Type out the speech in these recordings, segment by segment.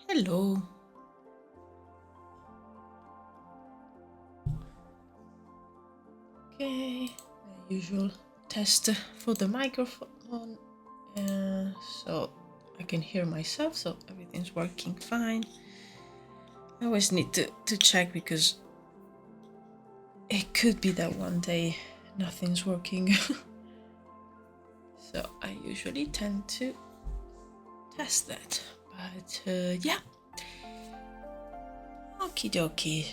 Hello. Okay, the usual test for the microphone, so I can hear myself, so everything's working fine. I always need to check because it could be that one day nothing's working. So I usually tend to test that, but yeah. Okie dokie.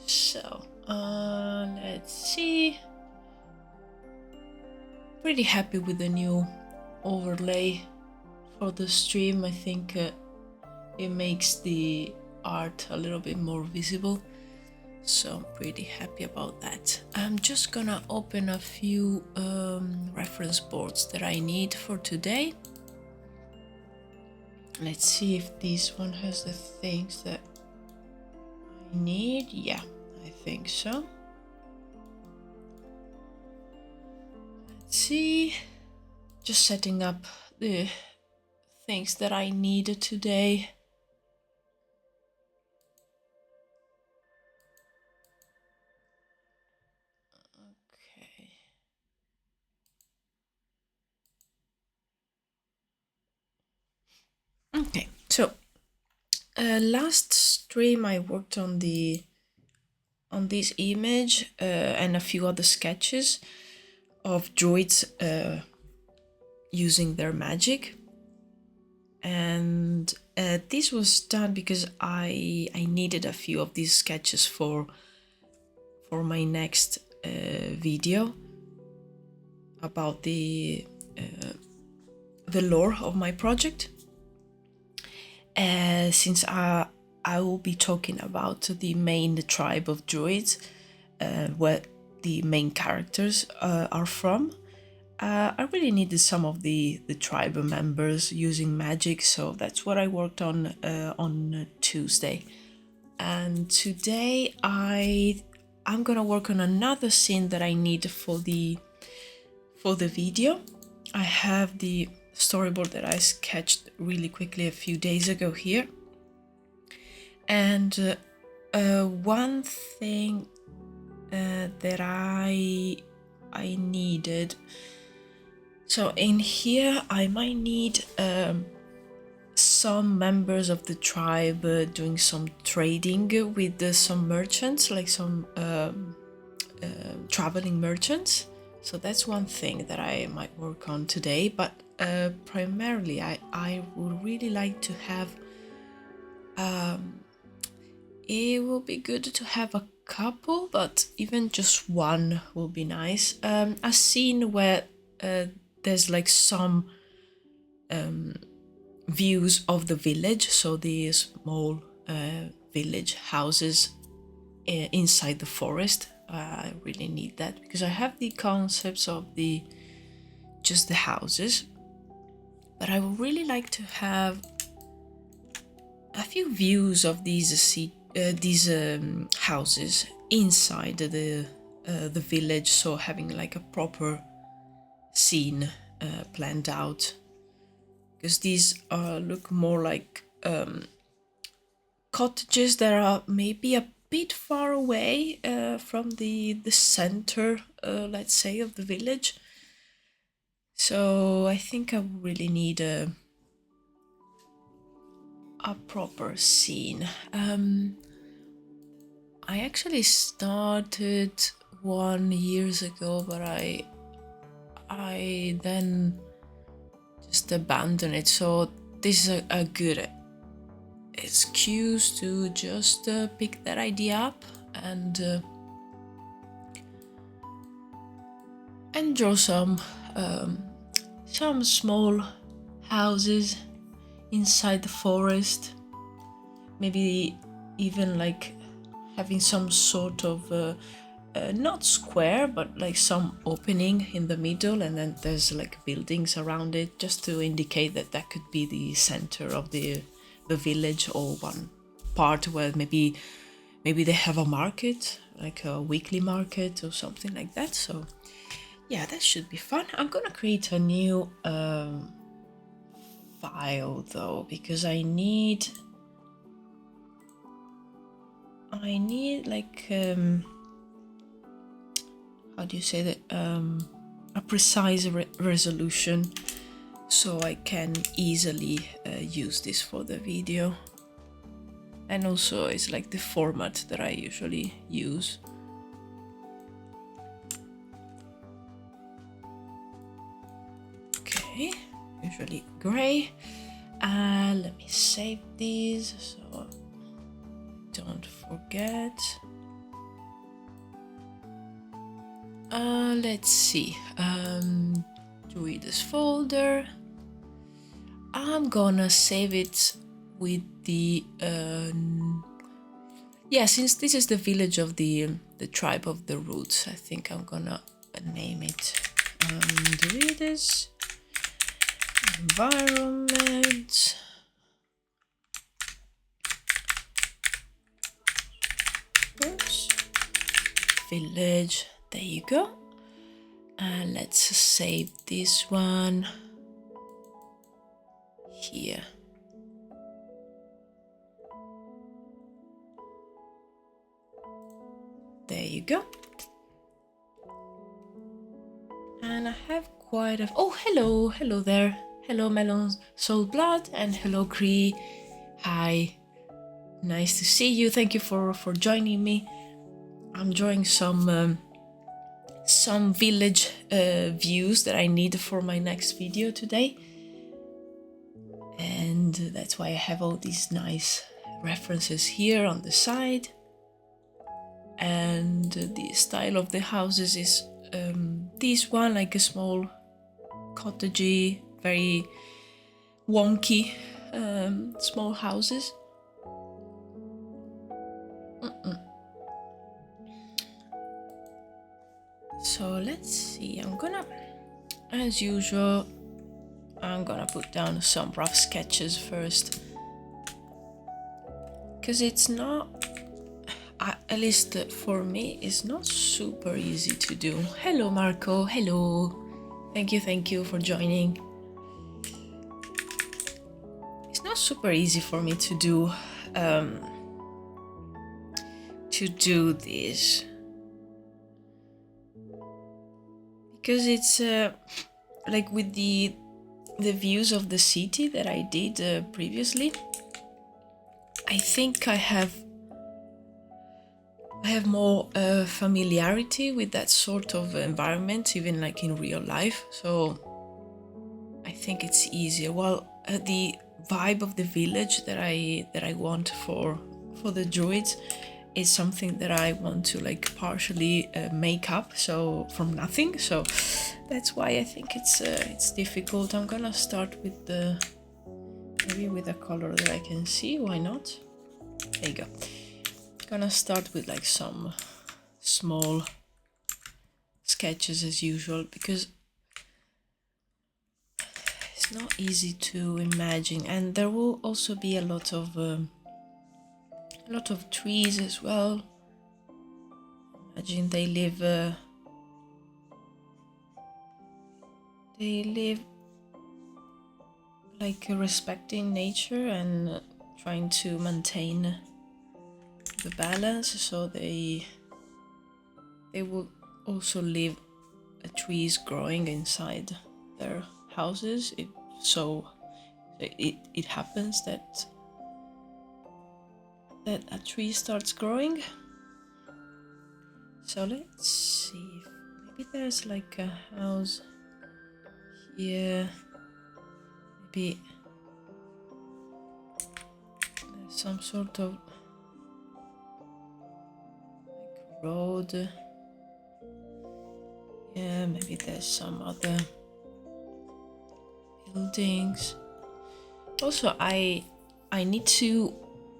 So let's see. Pretty happy with the new overlay for the stream. I think it makes the art a little bit more visible, so I'm pretty happy about that. I'm just gonna open a few reference boards that I need for today. Let's see if this one has the things that I need. Yeah, I think so. Let's see, just setting up the things that I needed today. Okay, so last stream I worked on this image and a few other sketches of Druids using their magic, and this was done because I needed a few of these sketches for my next video about the lore of my project. Since I will be talking about the main tribe of Druids, where the main characters are from, I really needed some of the tribe members using magic, so that's what I worked on Tuesday. And today I'm gonna work on another scene that I need for the video. I have the storyboard that I sketched really quickly a few days ago here, and one thing that I needed, so in here I might need some members of the tribe doing some trading with some merchants, like some traveling merchants. So that's one thing that I might work on today, but primarily I would really like to have, it will be good to have a couple, but even just one will be nice. A scene where there's like some views of the village, so the small village houses inside the forest. I really need that because I have the concepts of just the houses, but I would really like to have a few views of these houses inside the village, so having like a proper scene planned out, because these look more like cottages that are maybe a bit far away from the center, let's say, of the village. So I think I really need a proper scene. I actually started one years ago, but I then just abandoned it. So this is a good excuse to just pick that idea up and draw some small houses inside the forest. Maybe even like having some sort of not square, but like some opening in the middle, and then there's like buildings around it, just to indicate that that could be the center of the village, or one part where maybe they have a market, like a weekly market or something like that. So yeah, that should be fun. I'm gonna create a new file though, because I need like how do you say that, a precise resolution, so I can easily use this for the video. And also it's like the format that I usually use. Okay, usually gray. Let me save these so don't forget. Let's see. Druides folder. I'm gonna save it with the yeah, since this is the village of the tribe of the Roots, I think I'm gonna name it Druides environment village. There you go. And let's save this one here. There you go. And I have quite a... Oh, hello there. Hello Melon Soul Blood, and hello Cree. Hi, nice to see you. Thank you for joining me. I'm drawing some village views that I need for my next video today, and that's why I have all these nice references here on the side. And the style of the houses is this one, like a small cottagey, very wonky small houses. So let's see, I'm gonna, as usual, I'm gonna put down some rough sketches first, because it's not, at least for me, it's not super easy to do. Hello Marco, hello. Thank you for joining. It's not super easy for me to do this, because it's like with the views of the city that I did previously. I think I have more familiarity with that sort of environment, even like in real life. So I think it's easier. Well, the vibe of the village that I want for the Druids is something that I want to like partially make up, so from nothing. So that's why I think it's difficult. I'm gonna start with maybe with a color that I can see. Why not? There you go. Gonna start with like some small sketches as usual, because it's not easy to imagine, and there will also be a lot of trees as well. Imagine they live like respecting nature and trying to maintain the balance, so they will also leave trees growing inside their houses. It happens that a tree starts growing. So let's see, maybe there's like a house here, maybe there's some sort of like road. Yeah, maybe there's some other buildings. Also, I need to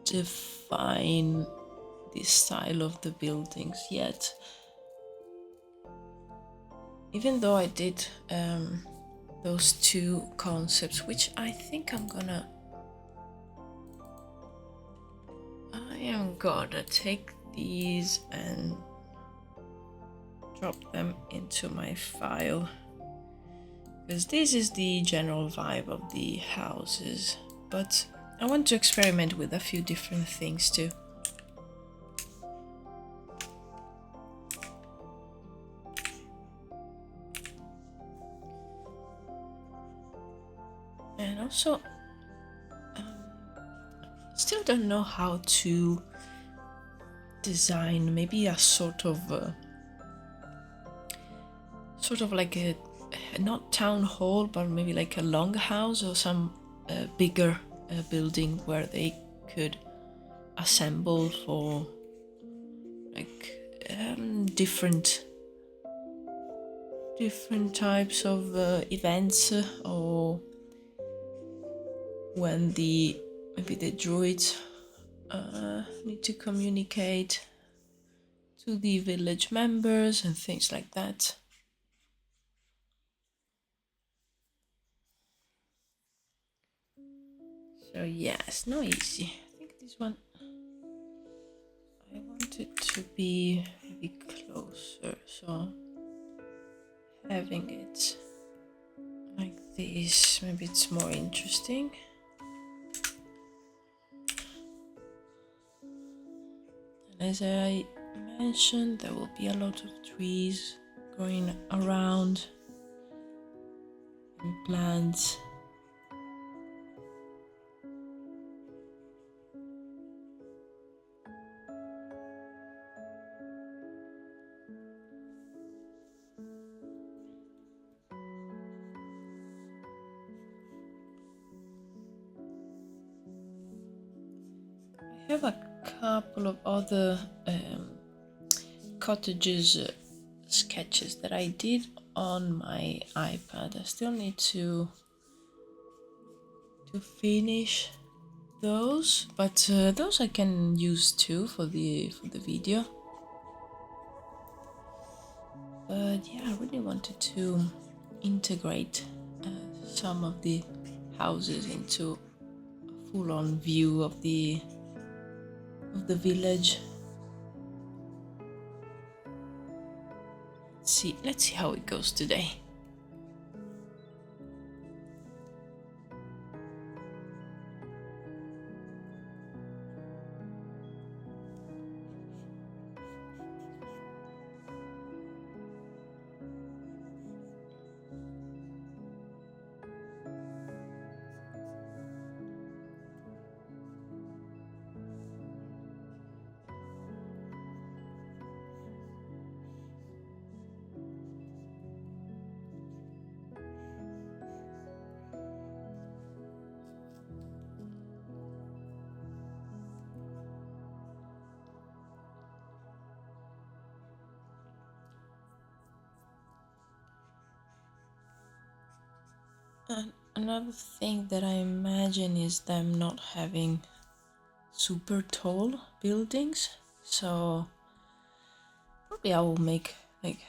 define the style of the buildings yet. Even though I did those two concepts, which I think I am gonna take these and drop them into my file, because this is the general vibe of the houses, but I want to experiment with a few different things too. And also, still don't know how to design maybe a sort of like a not town hall, but maybe like a longhouse or some bigger building where they could assemble for like different types of events, or when maybe the druids need to communicate to the village members and things like that. So yeah, it's not easy. I think this one I want it to be maybe closer, so having it like this, maybe it's more interesting. And as I mentioned, there will be a lot of trees going around and plants. I have a couple of other cottages sketches that I did on my iPad. I still need to finish those, but those I can use too for the video. But yeah, I really wanted to integrate some of the houses into a full-on view of the village. Let's see how it goes today. And another thing that I imagine is them not having super tall buildings, so probably I will make like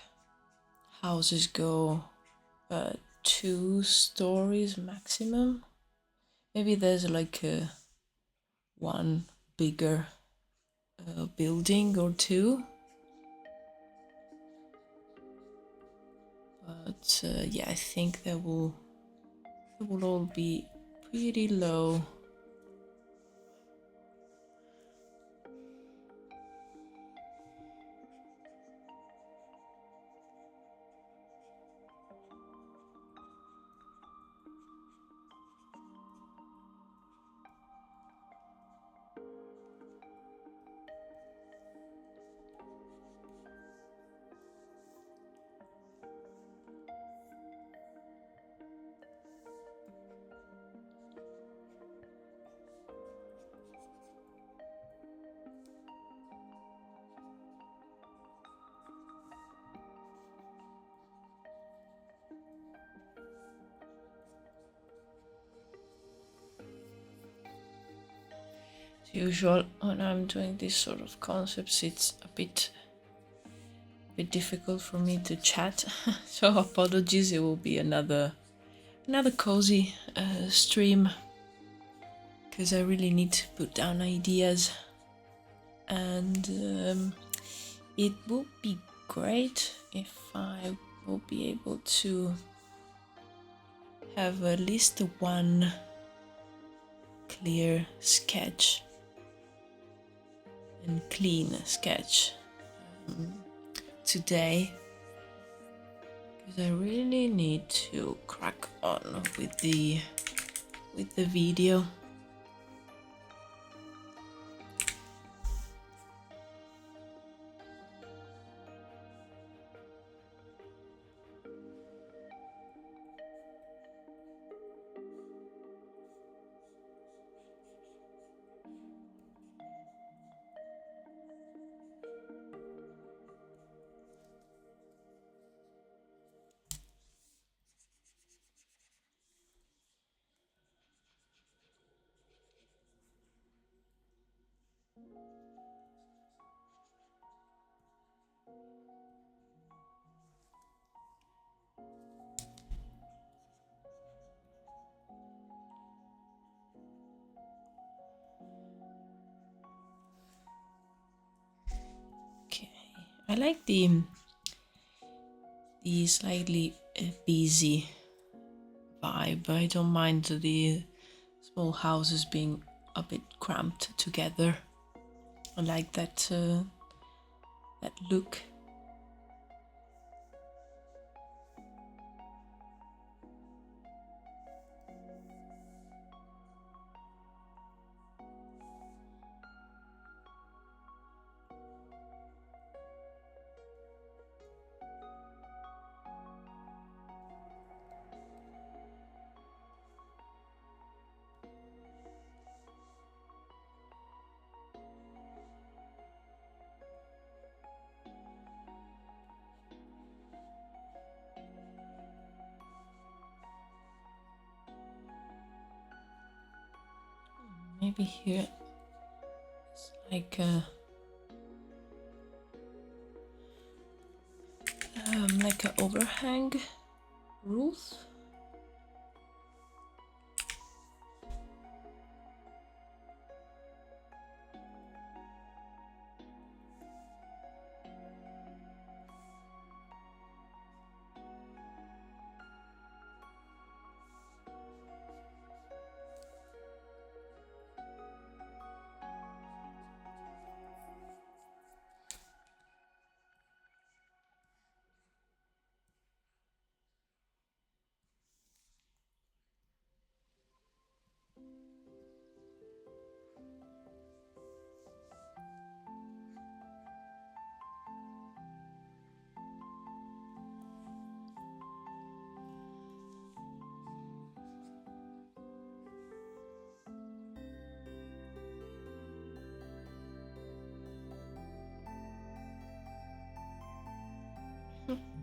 houses go 2 stories maximum. Maybe there's like one bigger building or two, but yeah, I think they will all be pretty low. As usual, when I'm doing this sort of concepts, it's a bit difficult for me to chat. So apologies, it will be another cozy stream, because I really need to put down ideas, and it would be great if I will be able to have at least one clear sketch and clean sketch today, because I really need to crack on with the video. Okay, I like the slightly busy vibe. I don't mind the small houses being a bit cramped together. I like that that look. Maybe here it's like a overhang roof.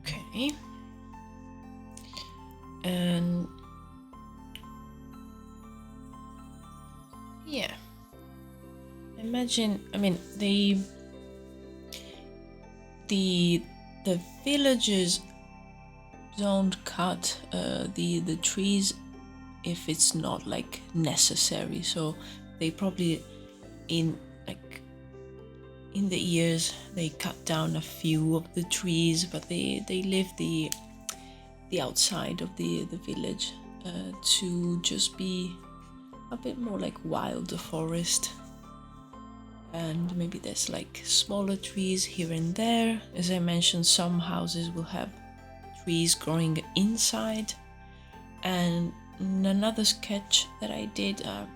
Okay. And yeah, imagine, I mean, the villagers don't cut the trees if it's not like necessary. So they probably in the years they cut down a few of the trees, but they leave the outside of the village to just be a bit more like wild forest. And maybe there's like smaller trees here and there. As I mentioned, some houses will have trees growing inside. And another sketch that I did, I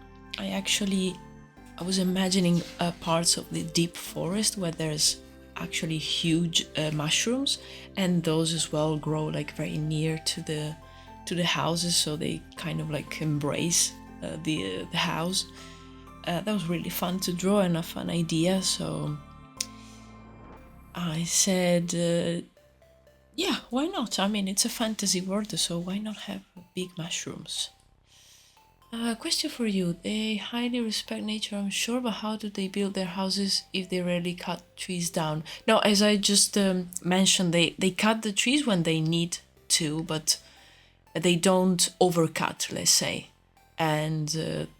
was imagining parts of the deep forest where there's actually huge mushrooms, and those as well grow like very near to the houses, so they kind of like embrace the house. That was really fun to draw and a fun idea, so I said, yeah, why not? I mean, it's a fantasy world, so why not have big mushrooms? Question for you. They highly respect nature, I'm sure, but how do they build their houses if they rarely cut trees down? No, as I just mentioned, they cut the trees when they need to, but they don't overcut, let's say. And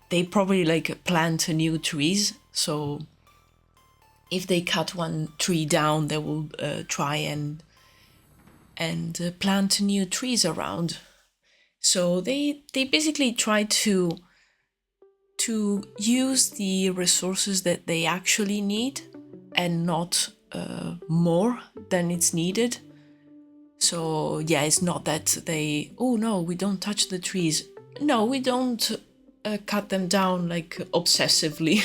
they probably like plant new trees, so if they cut one tree down, they will try and plant new trees around. So they basically try to use the resources that they actually need and not more than it's needed. So yeah, it's not that they, oh no, we don't touch the trees. No, we don't cut them down like obsessively.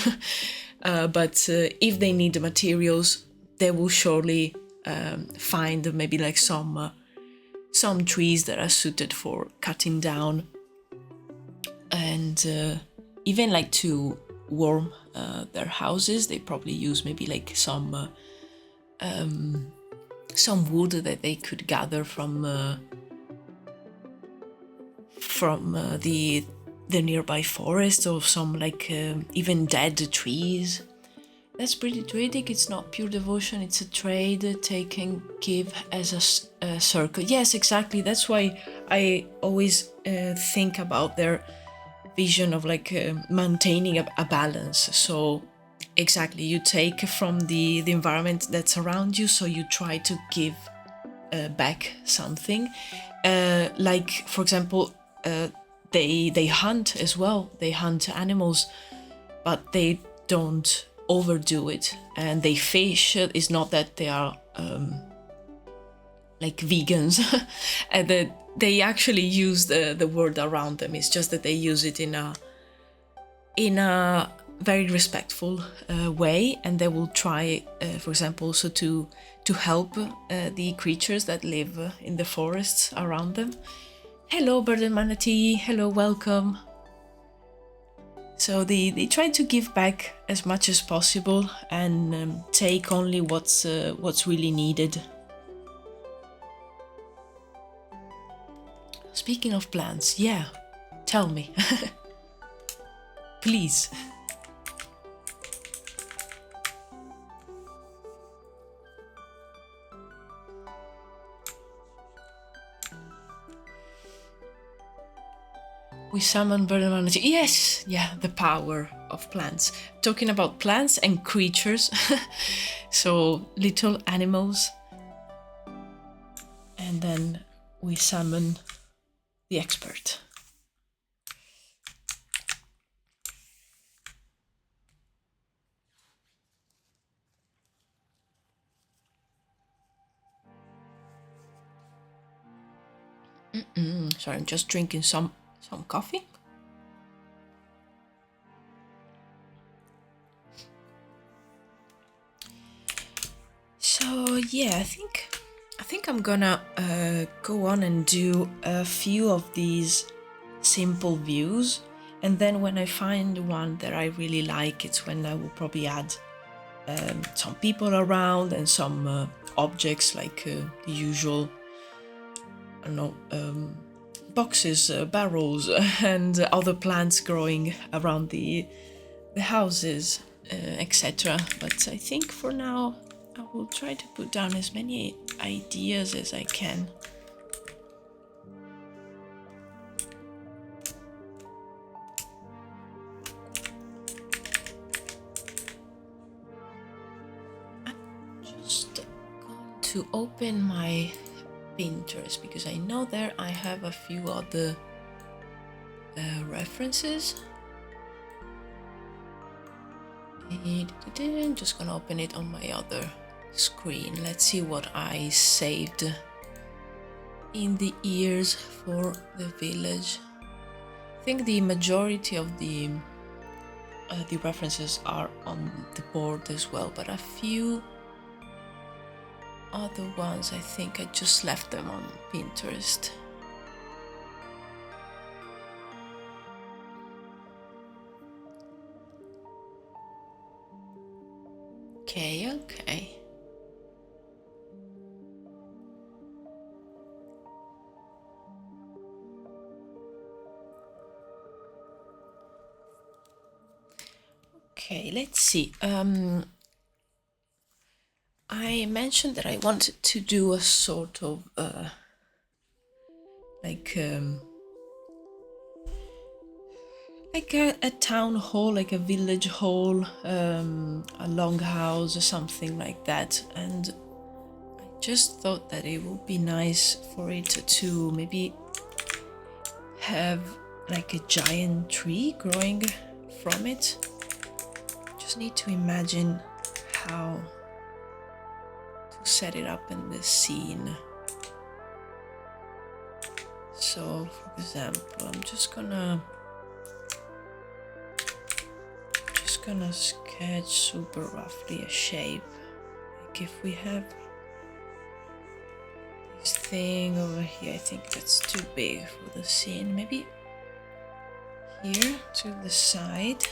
But if they need the materials, they will surely find maybe like some trees that are suited for cutting down. And even like to warm their houses, they probably use maybe like some wood that they could gather from the nearby forest, or some like even dead trees. That's pretty druidic. It's not pure devotion, it's a trade, take and give as a circle. Yes, exactly. That's why I always think about their vision of like maintaining a balance. So exactly, you take from the environment that's around you, so you try to give back something. Like for example, they hunt as well. They hunt animals, but they don't overdo it. And they fish. It's not that they are like vegans, and that they actually use the word around them. It's just that they use it in a very respectful way, and they will try, for example, also to help the creatures that live in the forests around them. Hello, bird and manatee. Hello, welcome. So they try to give back as much as possible and take only what's really needed. Speaking of plants, yeah, tell me. Please. We summon bird and manatee. Yes, yeah, the power of plants. Talking about plants and creatures. So little animals. And then we summon the expert. Sorry, I'm just drinking some coffee. So yeah, I think I'm gonna go on and do a few of these simple views, and then when I find one that I really like, it's when I will probably add some people around and some objects like the usual, I don't know, boxes, barrels, and other plants growing around the houses, etc. But I think for now I will try to put down as many ideas as I can. I'm just going to open my Pinterest because I know there I have a few other references. I'm just gonna open it on my other screen. Let's see what I saved in the years for the village. I think the majority of the references are on the board as well, but a few other ones I think I just left them on Pinterest. Okay. Okay, let's see. I mentioned that I wanted to do a sort of like a town hall, like a village hall, a longhouse or something like that. And I just thought that it would be nice for it to maybe have like a giant tree growing from it. Just need to imagine how to set it up in the scene. So, for example, I'm just gonna sketch super roughly a shape. Like if we have this thing over here, I think that's too big for the scene. Maybe here to the side.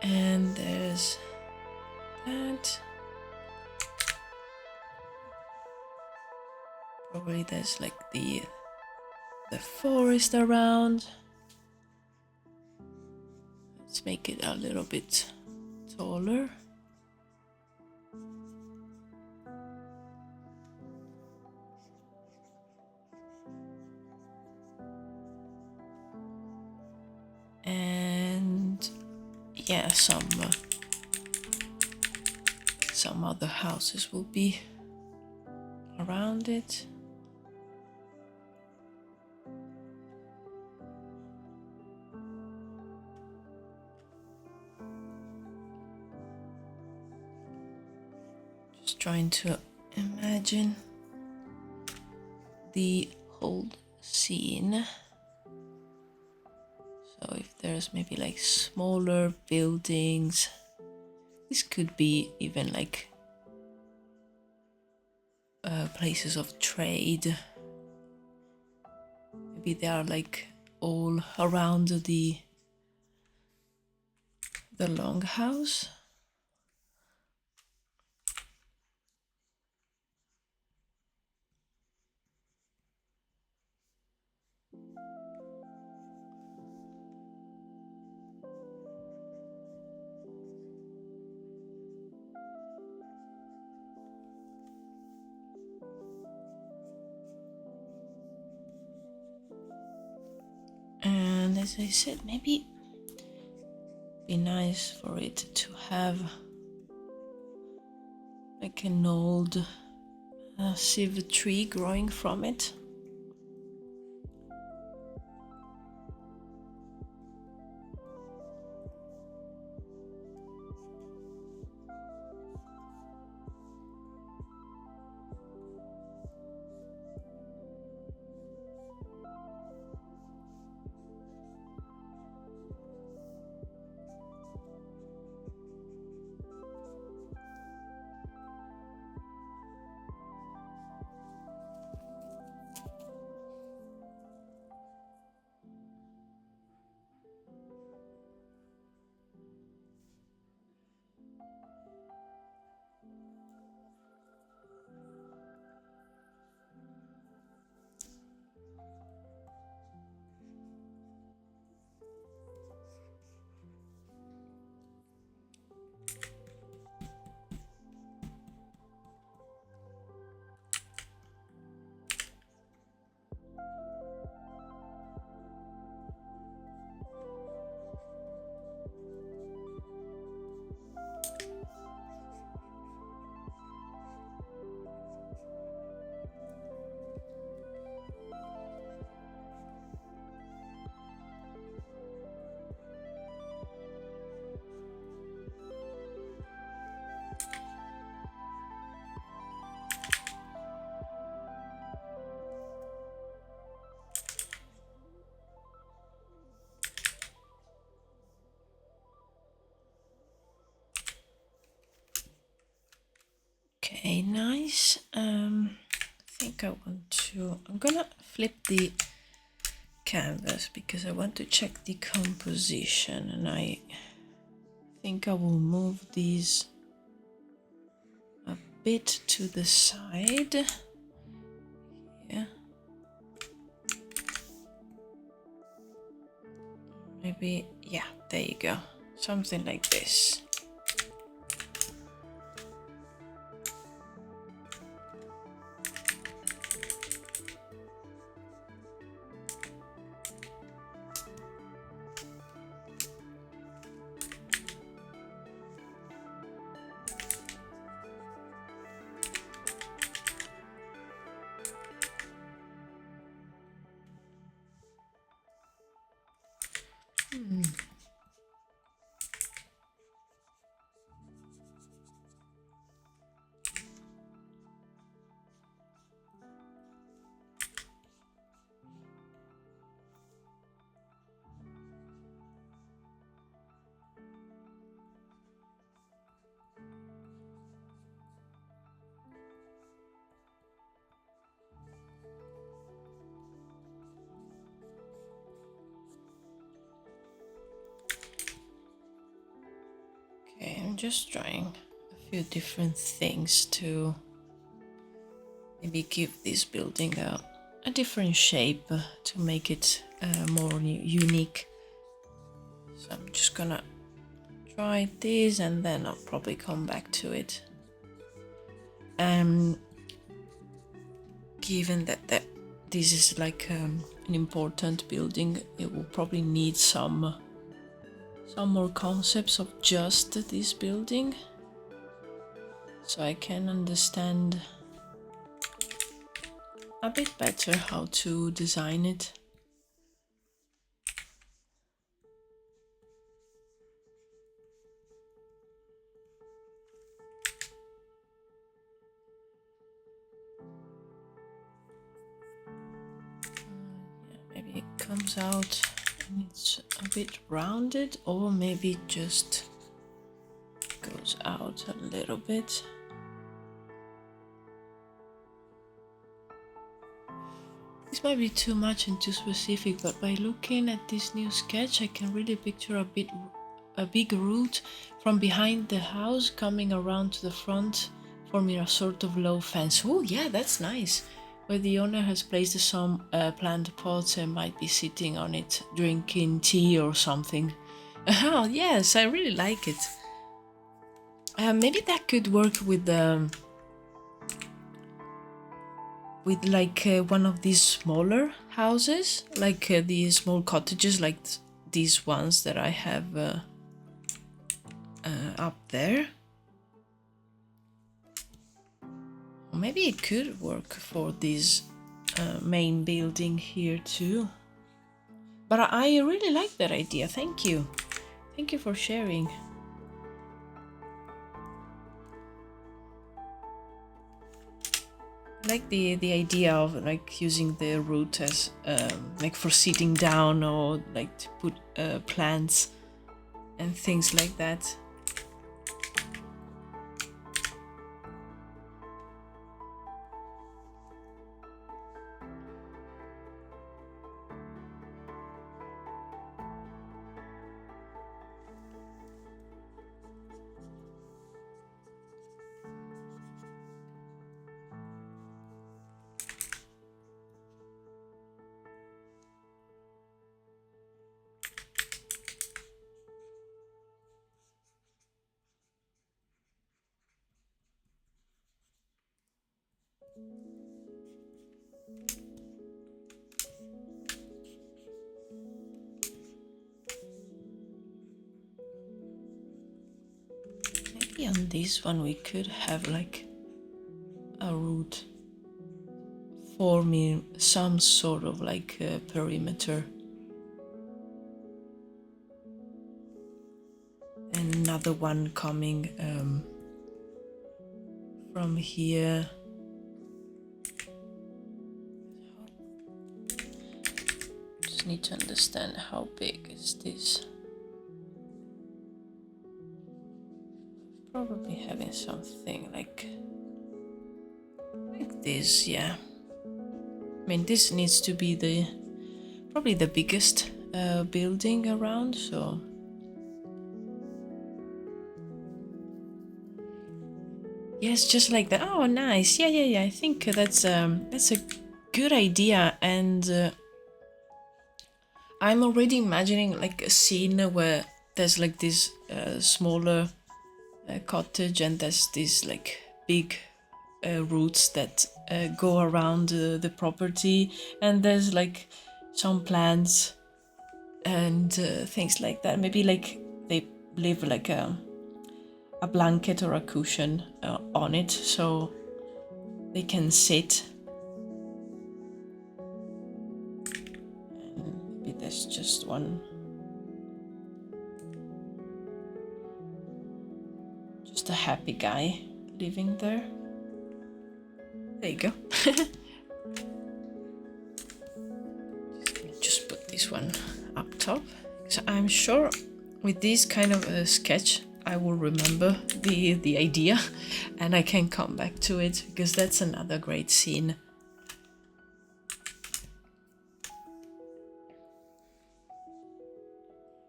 And there's that. Probably there's like the forest around. Let's make it a little bit taller. And yeah, some other houses will be around it. Just trying to imagine the whole scene. So if there's maybe like smaller buildings, this could be even like places of trade. Maybe they are like all around the longhouse. And as I said, maybe be nice for it to have like an old massive tree growing from it. Okay, nice. I think I'm gonna flip the canvas because I want to check the composition, and I think I will move these a bit to the side. Yeah. Maybe, yeah, there you go. Something like this. just trying a few different things to maybe give this building a different shape to make it more unique. So I'm just gonna try this and then I'll probably come back to it. Given that this is like an important building, it will probably need some more concepts of just this building, so I can understand a bit better how to design it. Yeah, maybe it comes out and it's a bit rounded, or maybe it just goes out a little bit. This might be too much and too specific, but by looking at this new sketch, I can really picture a big root from behind the house coming around to the front, forming a sort of low fence. Oh yeah, that's nice. Where the owner has placed some plant pots and might be sitting on it, drinking tea or something. Oh yes, I really like it. Maybe that could work with like one of these smaller houses, like these small cottages, like these ones that I have up there. Or maybe it could work for this main building here too. But I really like that idea. Thank you. Thank you for sharing. I like the idea of like using the root as like for sitting down, or like to put plants and things like that. Maybe on this one we could have like a root forming some sort of like a perimeter. And another one coming from here. Just need to understand how big is this. Probably having something like this, yeah. I mean, this needs to be probably the biggest building around, so yes, just like that. Oh, nice. Yeah. I think that's a good idea, and I'm already imagining like a scene where there's like this smaller cottage, and there's these like big roots that go around the property, and there's like some plants and things like that. Maybe like they leave like a blanket or a cushion on it so they can sit. And maybe there's just one, just a happy guy living there. There you go. Just put this one up top. So I'm sure with this kind of a sketch I will remember the idea and I can come back to it, because that's another great scene.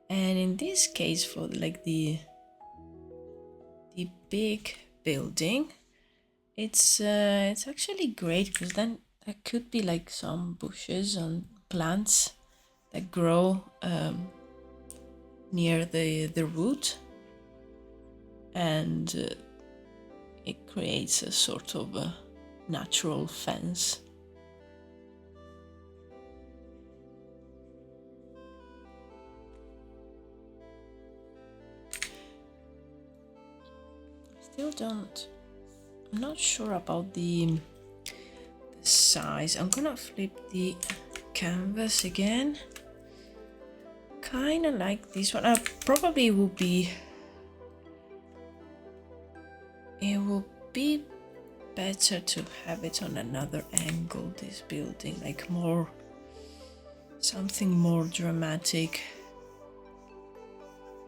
And in this case, for like the the big building, it's actually great because then there could be like some bushes and plants that grow near the root, and it creates a sort of a natural fence. I'm not sure about the size. I'm gonna flip the canvas again. Kind of like this one. Probably it will be better to have it on another angle, this building, like something more dramatic,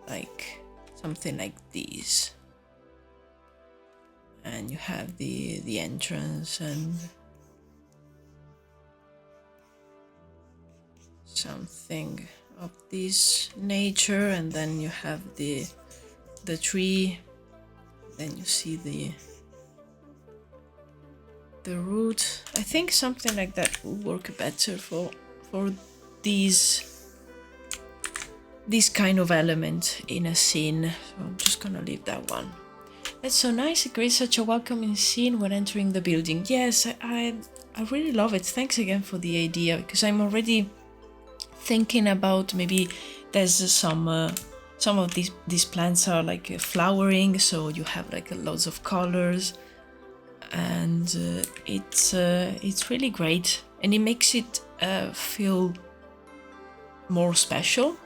like something like these. And you have the entrance and something of this nature, and then you have the tree, then you see the root. I think something like that will work better for this kind of element in a scene. So I'm just gonna leave that one. That's so nice. It creates such a welcoming scene when entering the building. Yes, I really love it. Thanks again for the idea, because I'm already thinking about maybe there's some of these plants are like flowering, so you have like lots of colors, and it's really great, and it makes it feel more special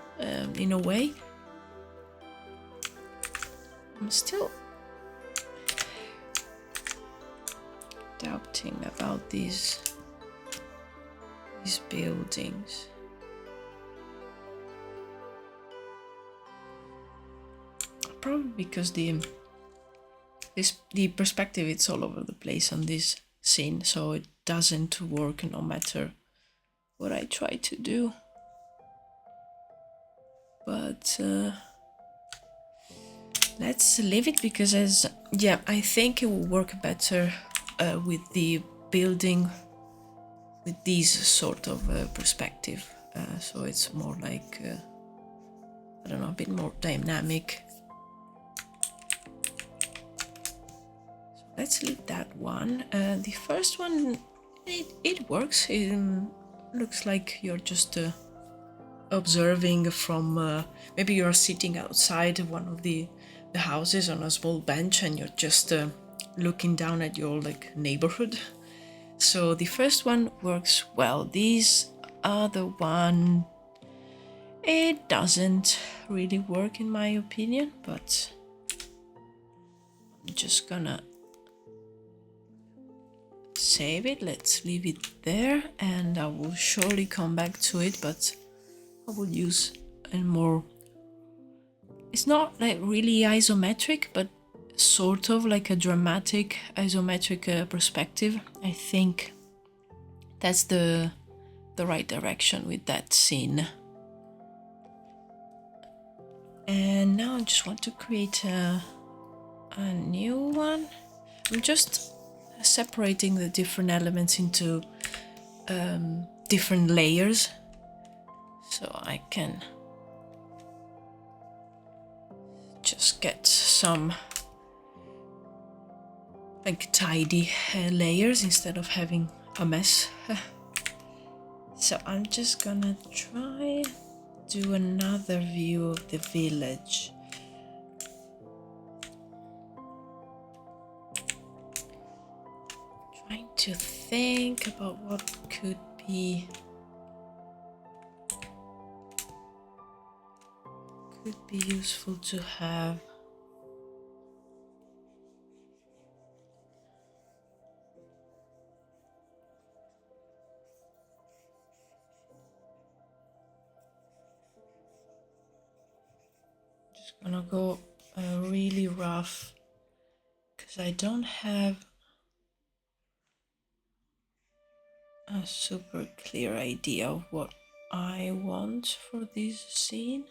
in a way. I'm still doubting about these buildings. Probably because the perspective, it's all over the place on this scene, so it doesn't work no matter what I try to do. But let's leave it, because I think it will work better with the building with this sort of perspective. So it's more like I don't know, a bit more dynamic. So let's leave that one. The first one, it works. It looks like you're just observing from maybe you're sitting outside one of the houses on a small bench, and you're just looking down at your like neighborhood. So the first one works well. These other one, it doesn't really work in my opinion, but I'm just gonna save it. Let's leave it there, and I will surely come back to it, but I will use a more, it's not like really isometric, but sort of like a dramatic isometric perspective. I think that's the right direction with that scene. And now I just want to create a new one. I'm just separating the different elements into different layers, so I can just get some like tidy layers instead of having a mess. So I'm just gonna try do another view of the village. Trying to think about what could be useful to have. Just gonna go really rough, because I don't have a super clear idea of what I want for this scene.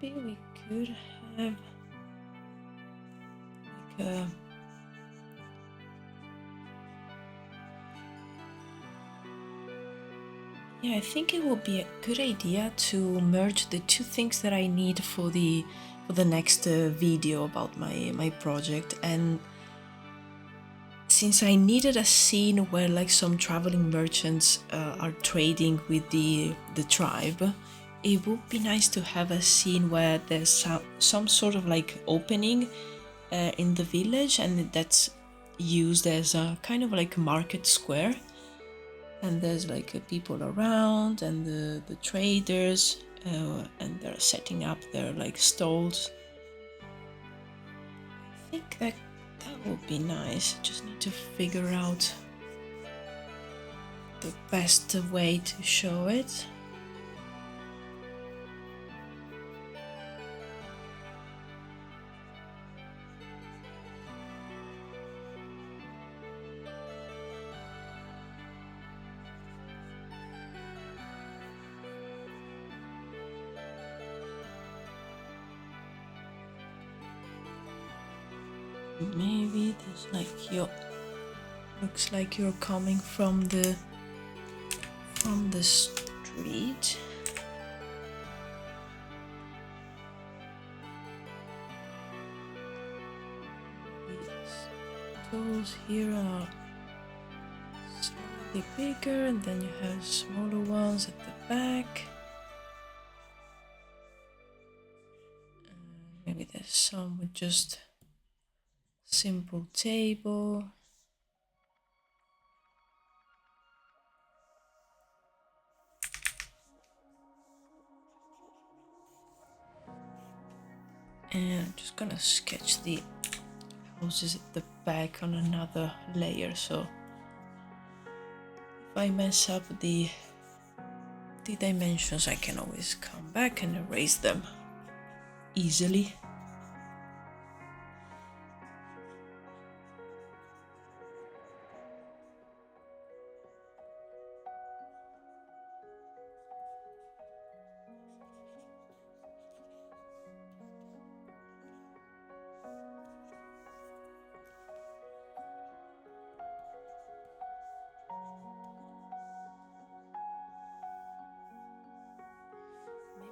maybe we could have like a yeah, I think it would be a good idea to merge the two things that I need for the next video about my project. And since I needed a scene where like some traveling merchants are trading with the tribe, it would be nice to have a scene where there's some sort of like opening in the village, and that's used as a kind of like a market square. And there's like people around and the traders, and they're setting up their like stalls. I think that would be nice. Just need to figure out the best way to show it. Maybe there's like looks like you're coming from the street. These tools here are slightly bigger, and then you have smaller ones at the back. Maybe there's some with just simple table. And I'm just gonna sketch the houses at the back on another layer, so if I mess up the dimensions, I can always come back and erase them easily.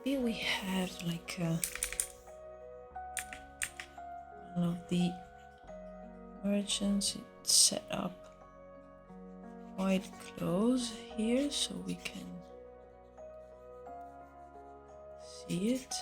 Maybe we have like one of the merchants set up quite close here so we can see it.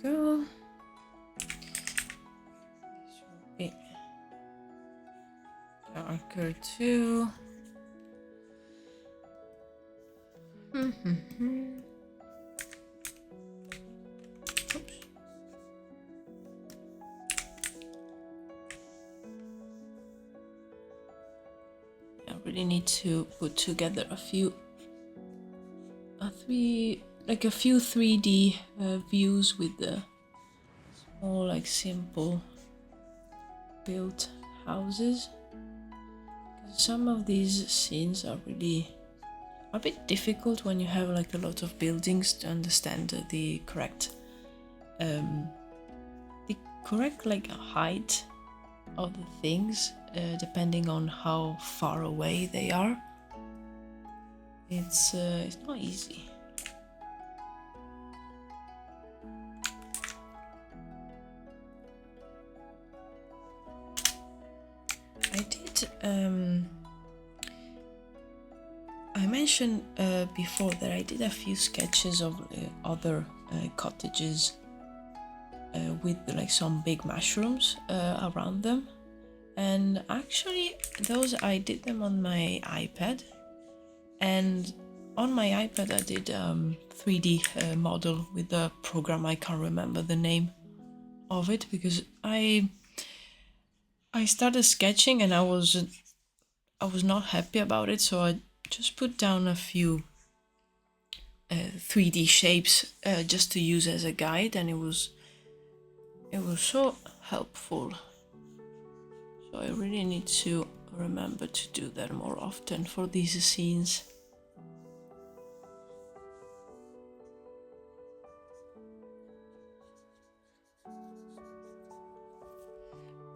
Go. This will be darker too. Oops. I really really need to put together a few 3D views with the small, like, simple built houses. Some of these scenes are really a bit difficult when you have like a lot of buildings to understand the correct like height of the things, depending on how far away they are. It's not easy. I mentioned before that I did a few sketches of other cottages with like some big mushrooms around them, and actually those I did them on my iPad, and on my iPad I did 3D model with a program. I can't remember the name of it because I started sketching and I was not happy about it, so I just put down a few 3D shapes just to use as a guide, and it was so helpful. So I really need to remember to do that more often for these scenes.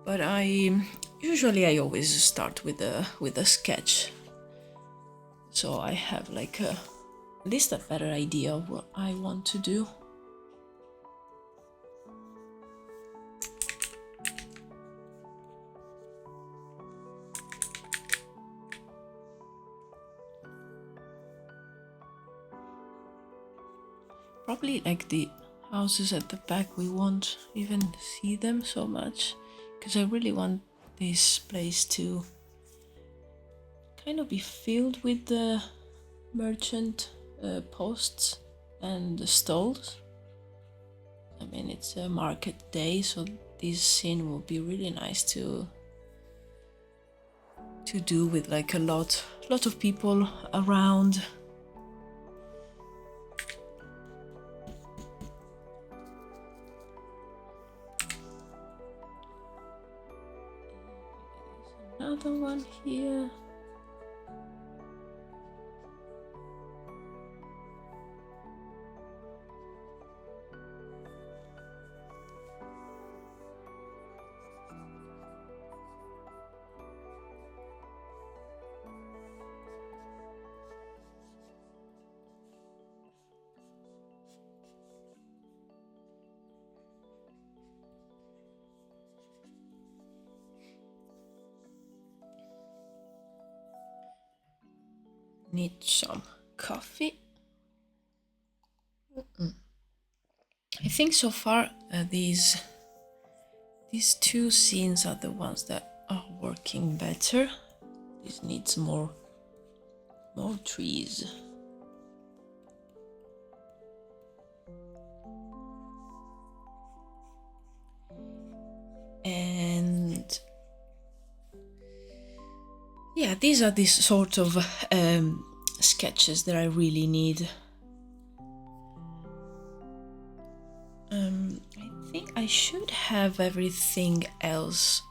But I always start with a sketch, so I have like at least a better idea of what I want to do. Probably like the houses at the back, we won't even see them so much, because I really want this place to kind of be filled with the merchant posts and the stalls. I mean, it's a market day, so this scene will be really nice to do with like a lot of people around. Another one here. Need some coffee. I think so far these two scenes are the ones that are working better. This needs more trees. And yeah, these are these sort of sketches that I really need. I think I should have everything else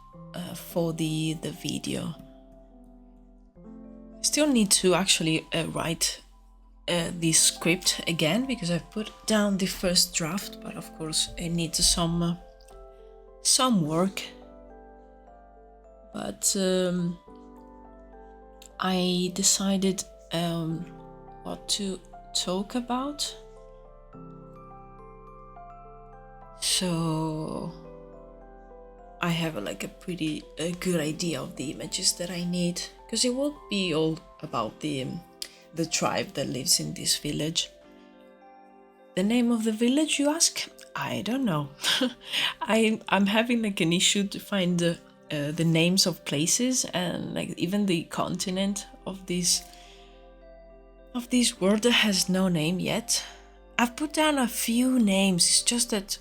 for the video. Still need to actually write this script again, because I've put down the first draft, but of course it needs some work. But I decided what to talk about. So I have like a pretty good idea of the images that I need, because it will be all about the tribe that lives in this village. The name of the village, you ask? I don't know. I'm having like an issue to find the names of places, and like even the continent of this world that has no name yet. I've put down a few names, it's just that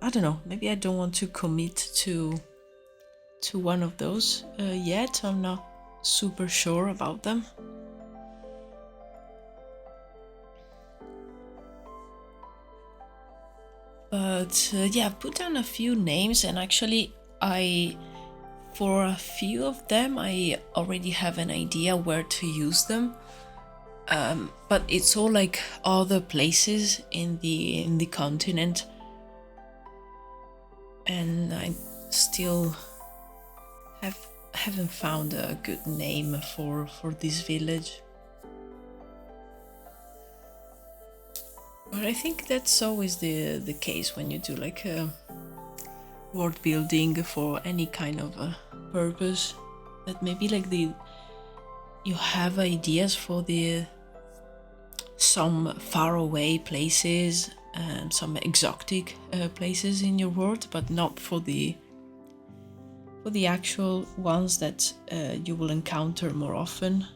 I don't know, maybe I don't want to commit to one of those yet. I'm not super sure about them. But yeah, I've put down a few names, and actually for a few of them I already have an idea where to use them. But it's all like other places in the continent, and I still haven't found a good name for this village. But I think that's always the case when you do like a world building for any kind of a purpose, that maybe like you have ideas for some faraway places, some exotic places in your world, but not for the actual ones that you will encounter more often.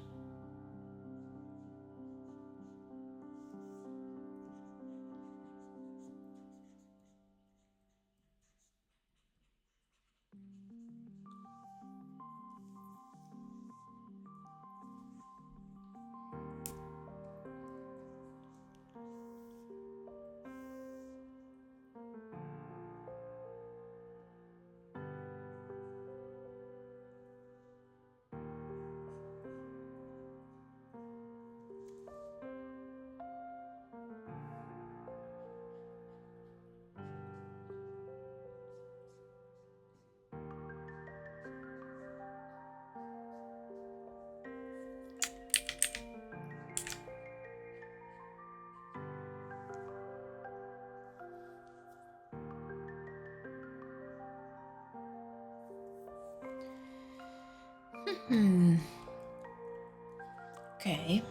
Okay.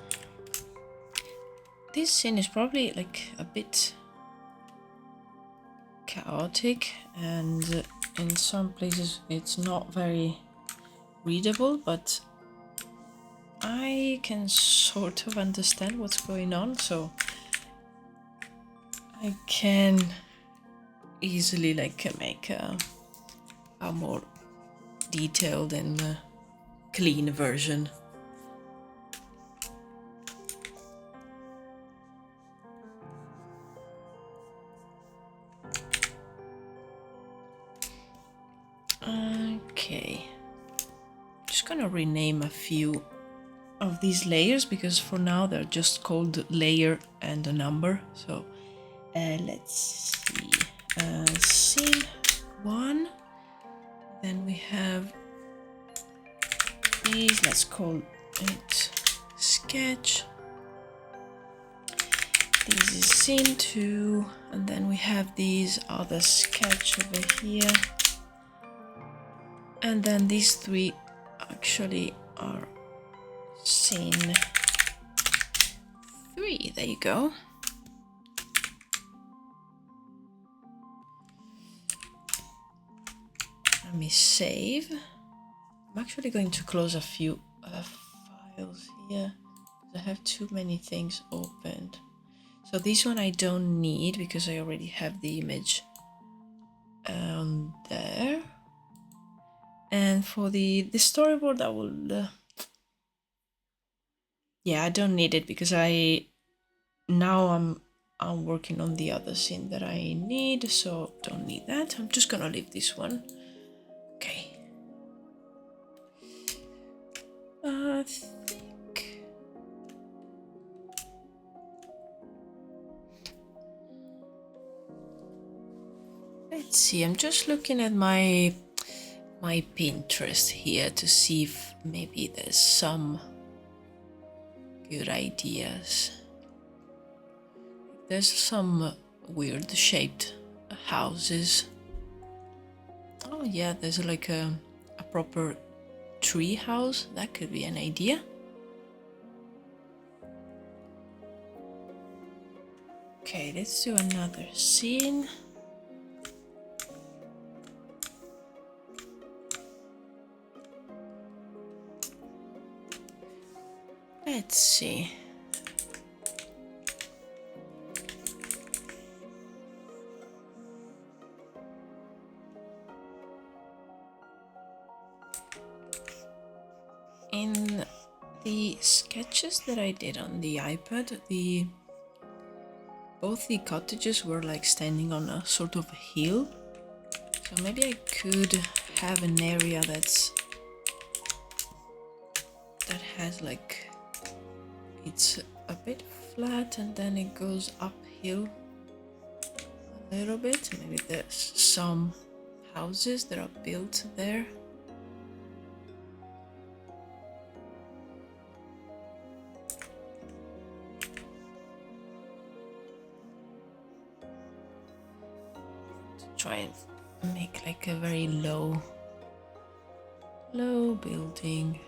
This scene is probably like a bit chaotic, and in some places it's not very readable, but I can sort of understand what's going on, so I can easily like make a more detailed and clean version. Okay, just gonna rename a few of these layers because for now they're just called layer and a number. So let's see, scene 1, then we have these, let's call it sketch. This is scene 2, and then we have these other sketch over here, and then these 3 actually are scene 3. There you go. Let me save. I'm actually going to close a few files here. I have too many things opened. So this one I don't need because I already have the image there. And for the storyboard, I will. Yeah, I don't need it because now I'm working on the other scene that I need, so don't need that. I'm just gonna leave this one. Okay. I think. Let's see. I'm just looking at my Pinterest here to see if maybe there's some good ideas. There's some weird shaped houses. Oh yeah, there's like a proper tree house. That could be an idea. Okay, let's do another scene. Let's see. In sketches that I did on the iPad, both the cottages were like standing on a sort of hill. So maybe I could have an area that has like, it's a bit flat and then it goes uphill a little bit. Maybe there's some houses that are built there. Try and make like a very low building.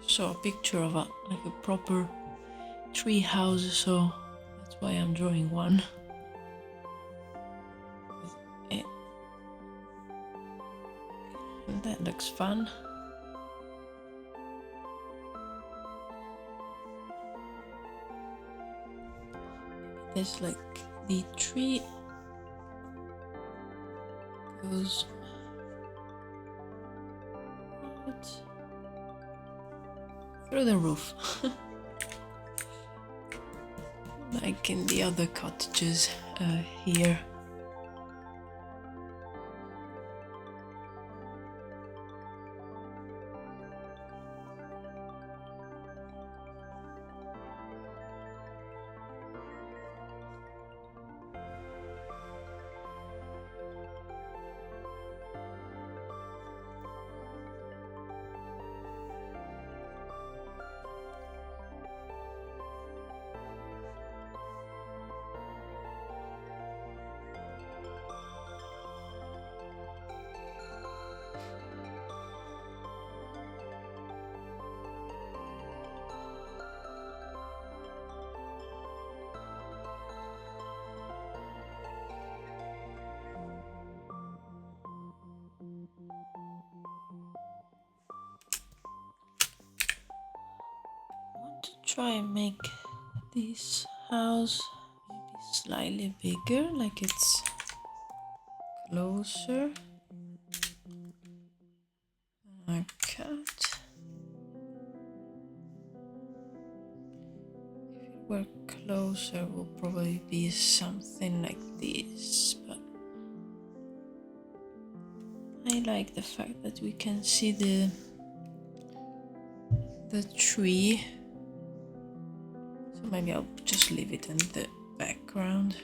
Saw a picture of a proper tree house, so that's why I'm drawing one. That looks fun. There's like the tree goes out through the roof. Like in the other cottages here. try and make this house maybe slightly bigger, like it's closer. A cat. If it were closer, it will probably be something like this, but I like the fact that we can see the tree. So maybe I'll just leave it in the background.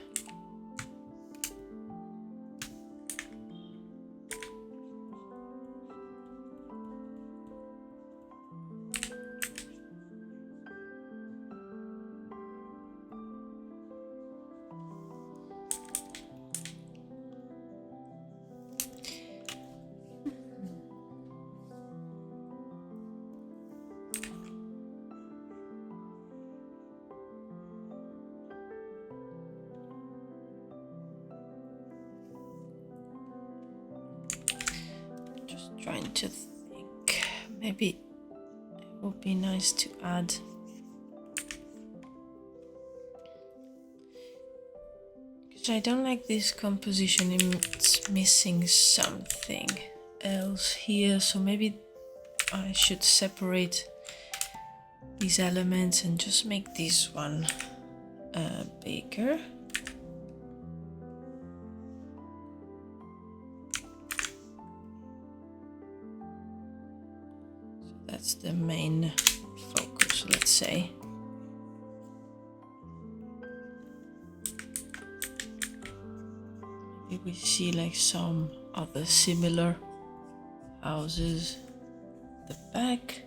Trying to think, maybe it would be nice to add because I don't like this composition, it's missing something else here, so maybe I should separate these elements and just make this one bigger. That's the main focus, let's say. Maybe we see like some other similar houses at the back.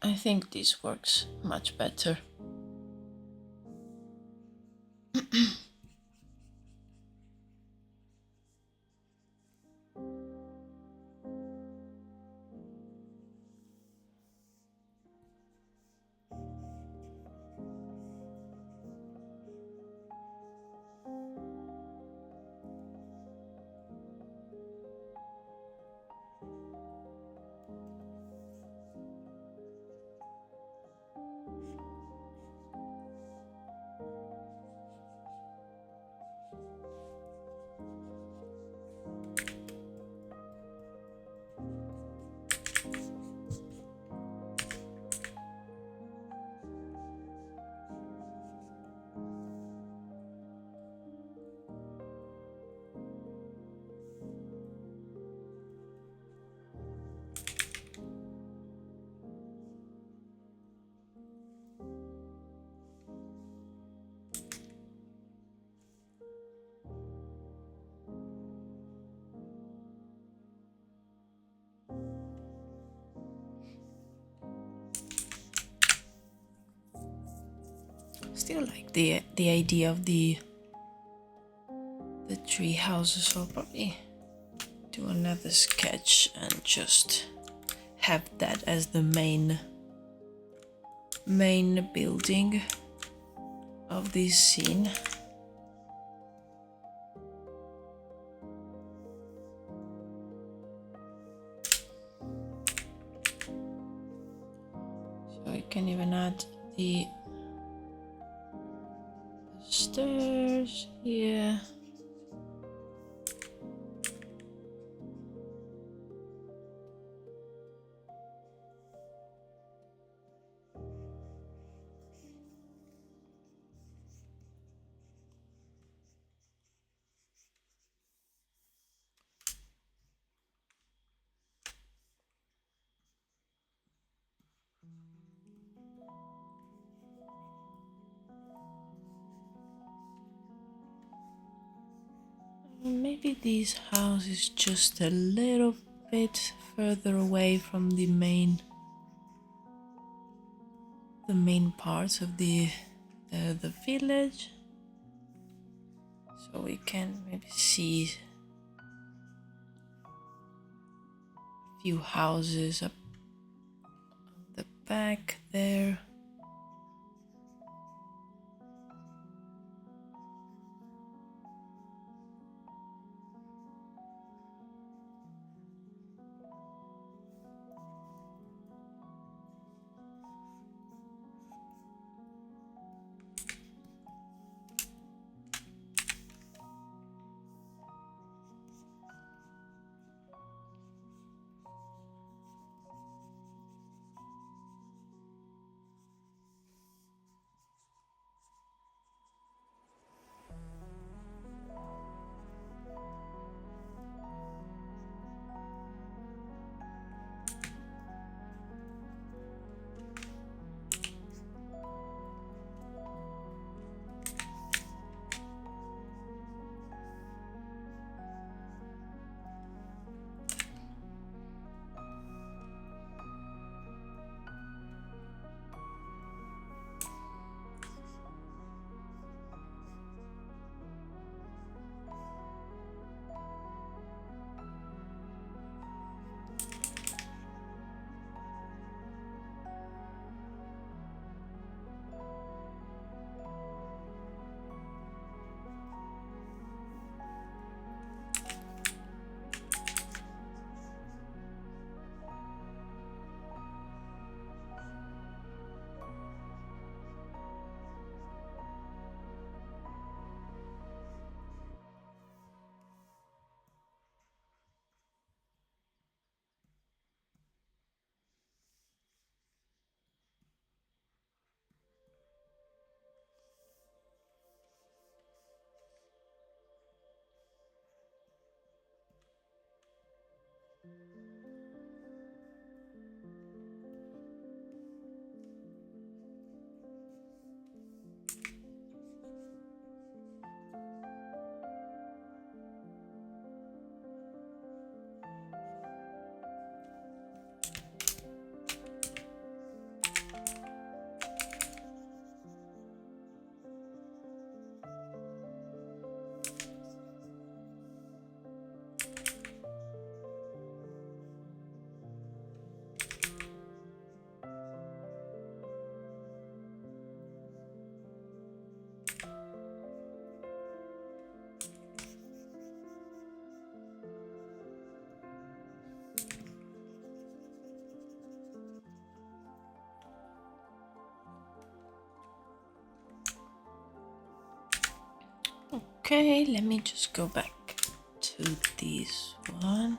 I think this works much better. Still like the idea of the tree houses, so I'll probably do another sketch and just have that as the main building of this scene. So I can even add the stairs here. Maybe this house is just a little bit further away from the main parts of the village, so we can maybe see a few houses up the back there. Okay, let me just go back to this one.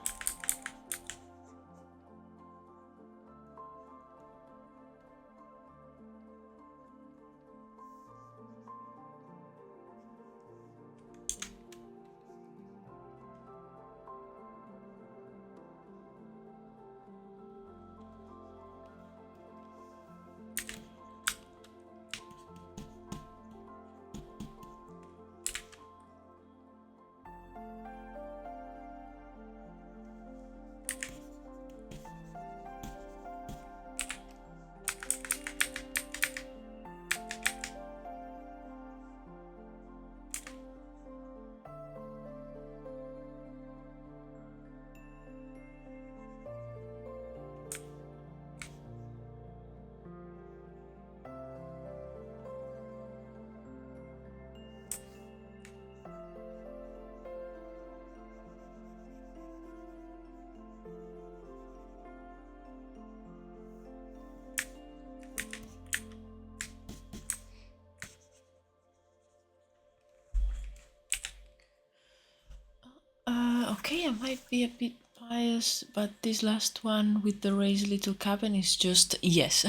Okay, I might be a bit biased, but this last one with the raised little cabin is just yes.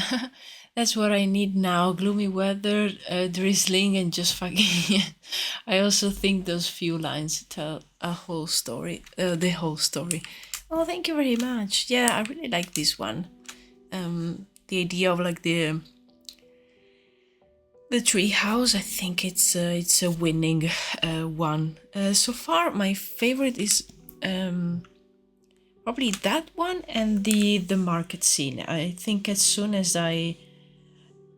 That's what I need now. Gloomy weather, drizzling, and just fucking. I also think those few lines tell a whole story. The whole story. Oh, thank you very much. Yeah, I really like this one. The idea of like the The tree house, I think it's a winning one. So far, my favorite is probably that one and the market scene. I think as soon as I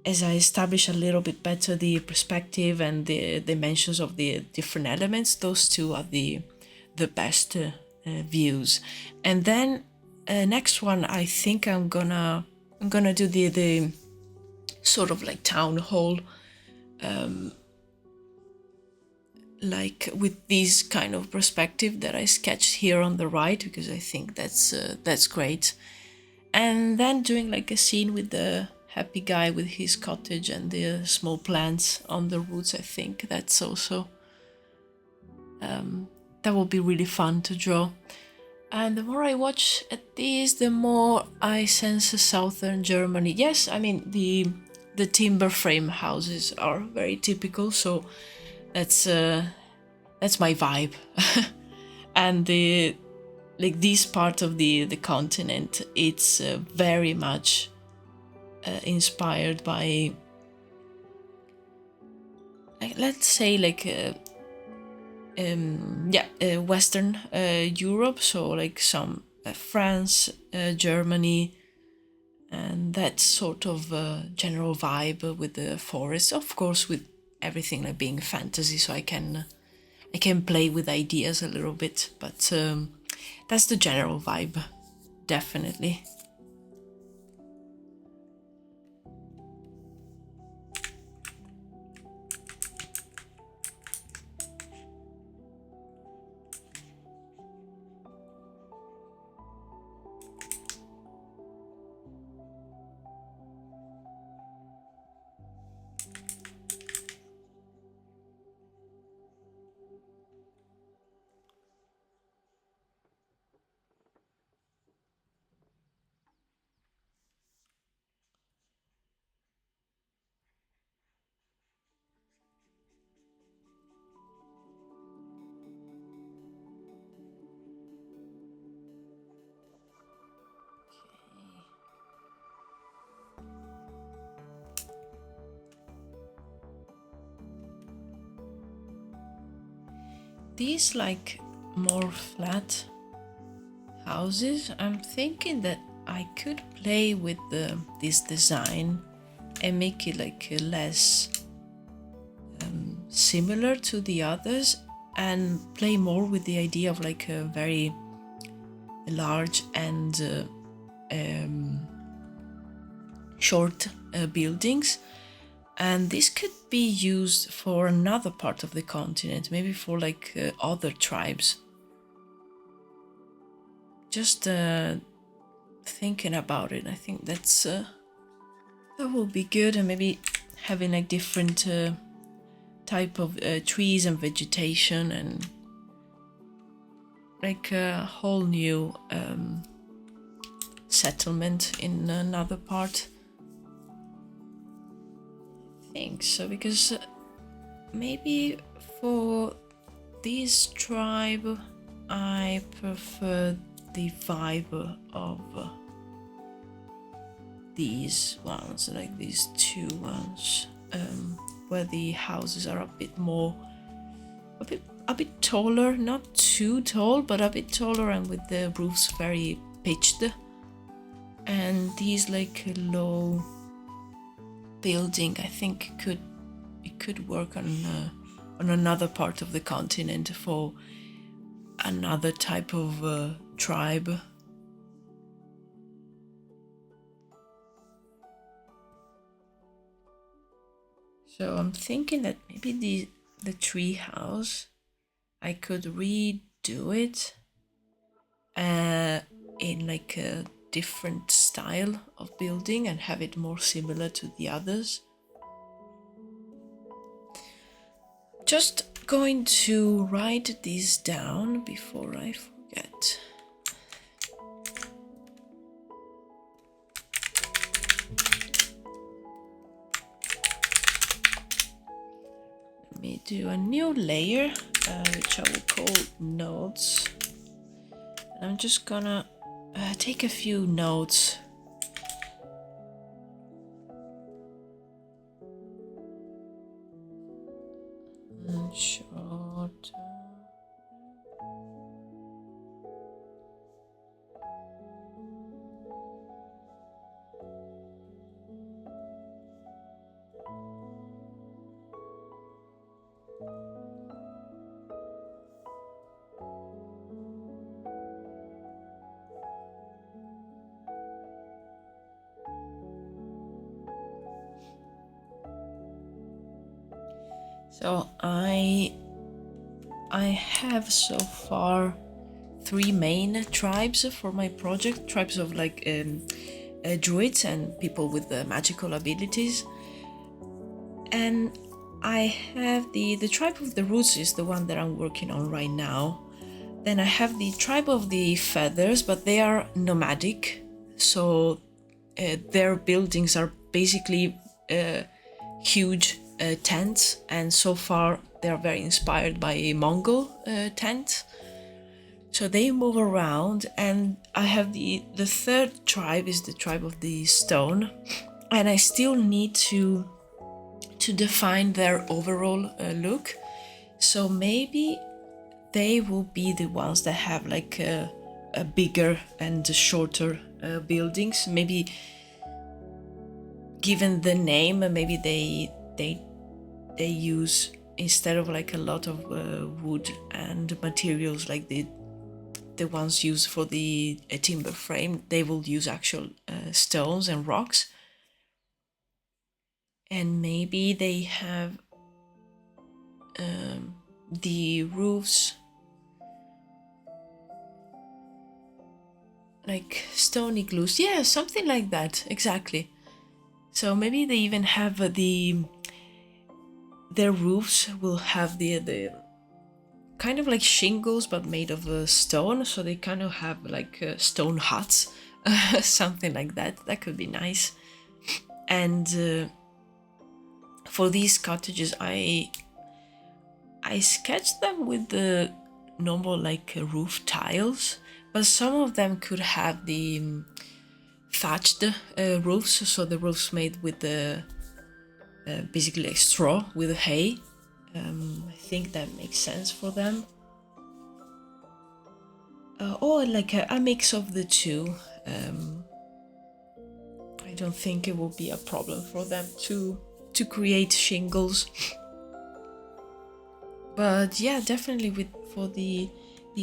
establish a little bit better the perspective and the dimensions of the different elements, those two are the best views. And then next one, I think I'm gonna do the sort of like town hall, like with this kind of perspective that I sketched here on the right, because I think that's great. And then doing like a scene with the happy guy with his cottage and the small plants on the roots. I think that's also that will be really fun to draw. And the more I watch at these, the more I sense a southern Germany. Yes, I mean the timber frame houses are very typical, so that's my vibe. And the like this part of the continent, it's very much inspired by, like, let's say like Western Europe, so like some France, Germany, and that sort of general vibe with the forest, of course, with everything like being fantasy, so I can play with ideas a little bit, but that's the general vibe, definitely. These like more flat houses, I'm thinking that I could play with this design and make it like less similar to the others, and play more with the idea of like a very large and short buildings. And this could be used for another part of the continent, maybe for like other tribes. Just thinking about it, I think that will be good, and maybe having like different type of trees and vegetation, and like a whole new settlement in another part. I think so, because maybe for this tribe I prefer the vibe of these ones, like these two ones, where the houses are a bit more, a bit taller, not too tall, but a bit taller, and with the roofs very pitched. And these like low building, I think it could work on another part of the continent for another type of tribe. So I'm thinking that maybe the tree house, I could redo it in like a different style of building and have it more similar to the others. Just going to write these down before I forget. Let me do a new layer, which I will call notes. And I'm just gonna take a few notes. short. So I have so far 3 main tribes for my project, tribes of like druids and people with magical abilities. And I have the tribe of the roots is the one that I'm working on right now. Then I have the tribe of the feathers, but they are nomadic, so their buildings are basically huge tents, and so far they are very inspired by a Mongol tent. So they move around, and I have the third tribe is the tribe of the stone, and I still need to define their overall look. So maybe they will be the ones that have like a bigger and shorter buildings. Maybe given the name, maybe they use, instead of like a lot of wood and materials like the ones used for the timber frame, they will use actual stones and rocks. And maybe they have the roofs like stone igloos. Yeah, something like that, exactly. So maybe they even have their roofs will have the kind of like shingles but made of stone, so they kind of have like stone huts, something like that. That could be nice. And for these cottages, I sketched them with the normal like roof tiles, but some of them could have the thatched roofs, so the roofs made with the basically like straw with hay. I think that makes sense for them. Or like a mix of the two. I don't think it will be a problem for them to create shingles. But yeah, definitely for the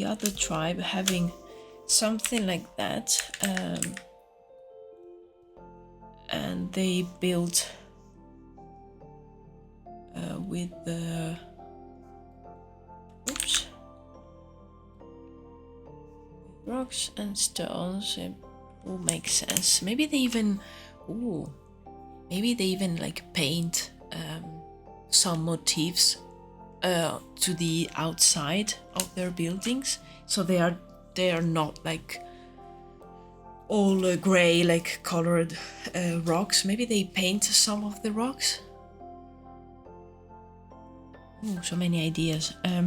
other tribe having something like that, and they built with the rocks and stones, it will make sense. Maybe they even like paint some motifs to the outside of their buildings, so they are not like all gray like colored rocks. Maybe they paint some of the rocks. So many ideas. Yeah,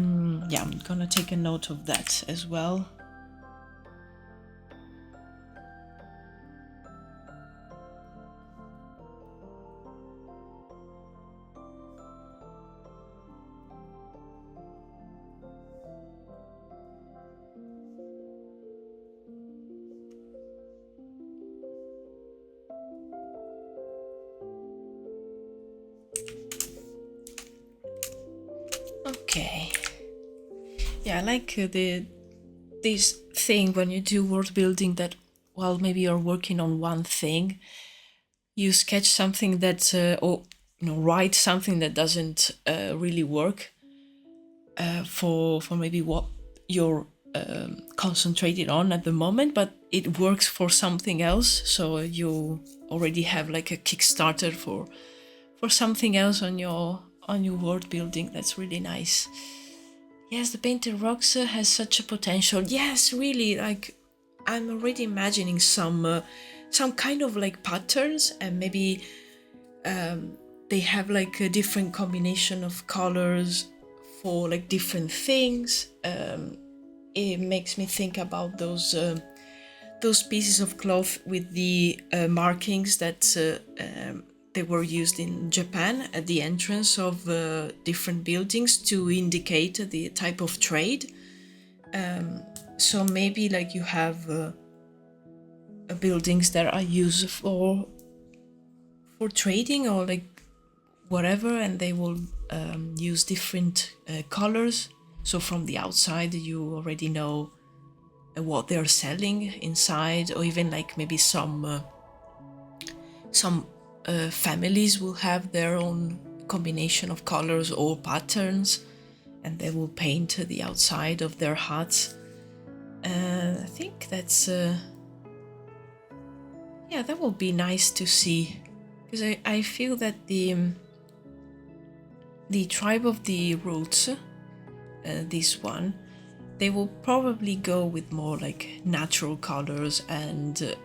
I'm gonna take a note of that as well. Okay. Yeah, I like this thing when you do world building, that while maybe you're working on one thing, you sketch something that or write something that doesn't really work for maybe what you're concentrated on at the moment, but it works for something else. So you already have like a Kickstarter for something else on your world building. That's really nice. Yes, the painted rocks has such a potential. Yes, really, like I'm already imagining some kind of like patterns, and maybe they have like a different combination of colors for like different things. It makes me think about those pieces of cloth with the markings that they were used in Japan at the entrance of different buildings to indicate the type of trade. So maybe like you have buildings that are used for trading or like whatever, and they will use different colors. So from the outside, you already know what they're selling inside, or even like maybe some families will have their own combination of colors or patterns, and they will paint the outside of their huts. I think that's that will be nice to see, because I feel that the tribe of the roots, this one, they will probably go with more like natural colors, and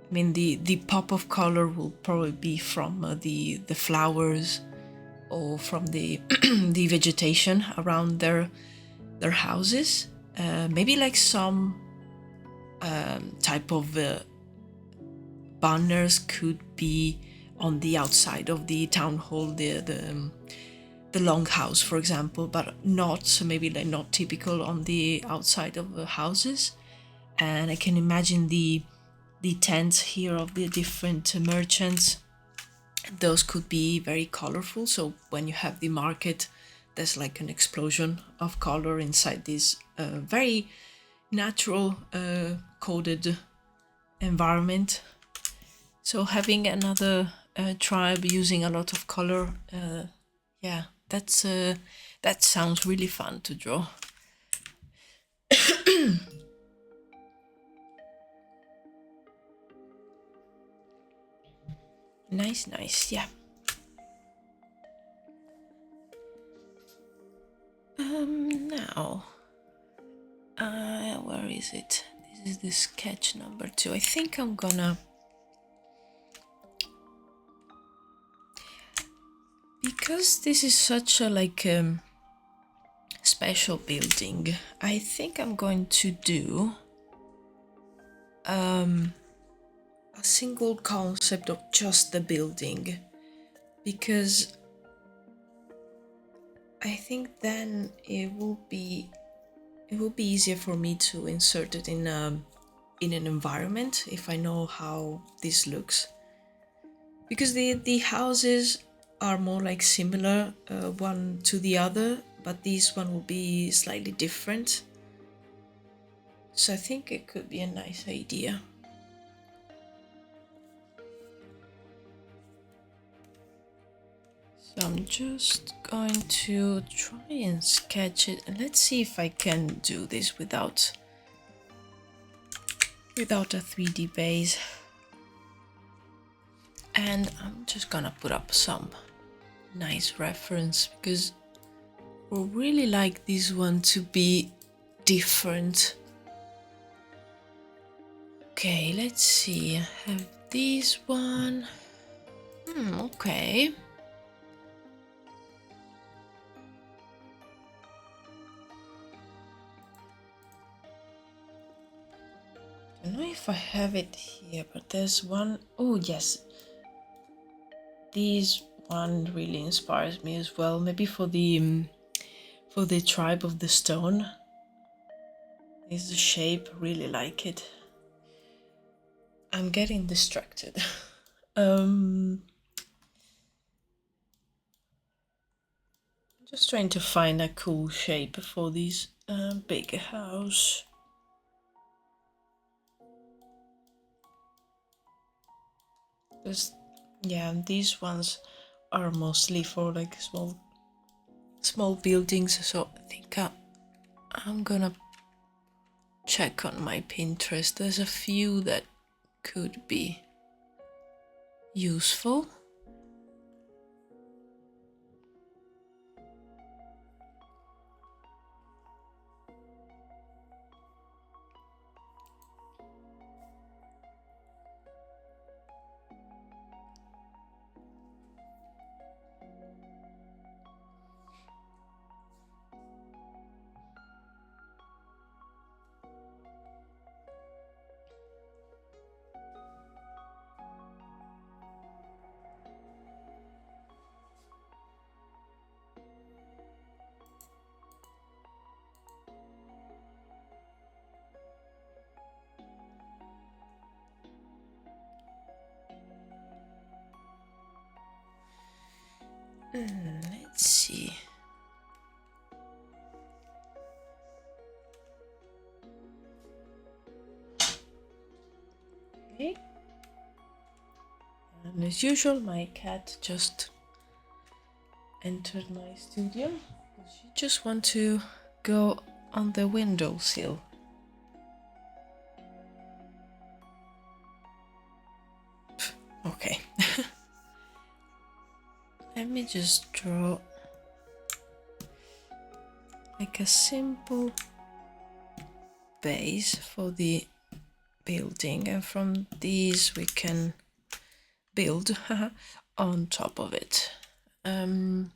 I mean the pop of color will probably be from the flowers or from the the vegetation around their houses. Maybe like some type of banners could be on the outside of the town hall, the longhouse, for example, but not maybe like not typical on the outside of the houses. And I can imagine the tents here of the different merchants. Those could be very colorful. So when you have the market, there's like an explosion of color inside this very natural coded environment. So having another tribe using a lot of color, that sounds really fun to draw. Nice, yeah. Now, where is it? This is the sketch number 2. I think I'm gonna, because this is such a like special building, I think I'm going to do a single concept of just the building, because I think then it will be easier for me to insert it in an environment if I know how this looks, because the houses are more like similar one to the other, but this one will be slightly different. So I think it could be a nice idea. So I'm just going to try and sketch it, and let's see if I can do this without a 3D base. And I'm just gonna put up some nice reference, because I really like this one to be different. Okay, let's see. I have this one. Okay. I don't know if I have it here, but there's one. Oh yes, this one really inspires me as well. Maybe for the tribe of the stone. This shape, really like it. I'm getting distracted. Just trying to find a cool shape for this big house. Because, yeah, these ones are mostly for like small buildings. So I think I'm gonna check on my Pinterest. There's a few that could be useful. Let's see. Okay. And as usual, my cat just entered my studio. She just wants to go on the windowsill. Okay. Let me just draw like a simple base for the building, and from these we can build on top of it. I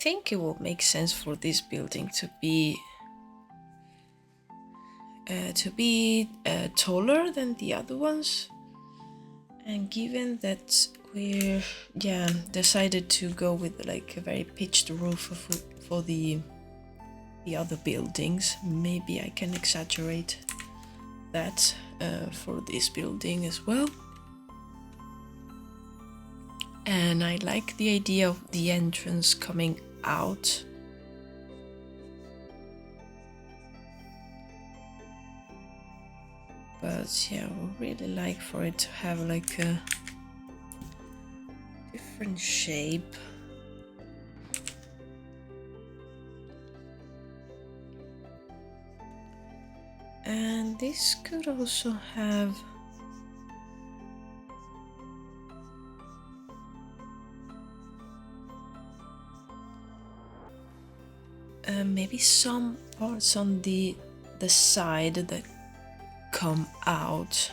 think it will make sense for this building to be taller than the other ones, and given that we're decided to go with like a very pitched roof for the other buildings, maybe I can exaggerate that for this building as well. And I like the idea of the entrance coming out. But yeah, I would really like for it to have like a different shape. And this could also have maybe some parts on the side that come out.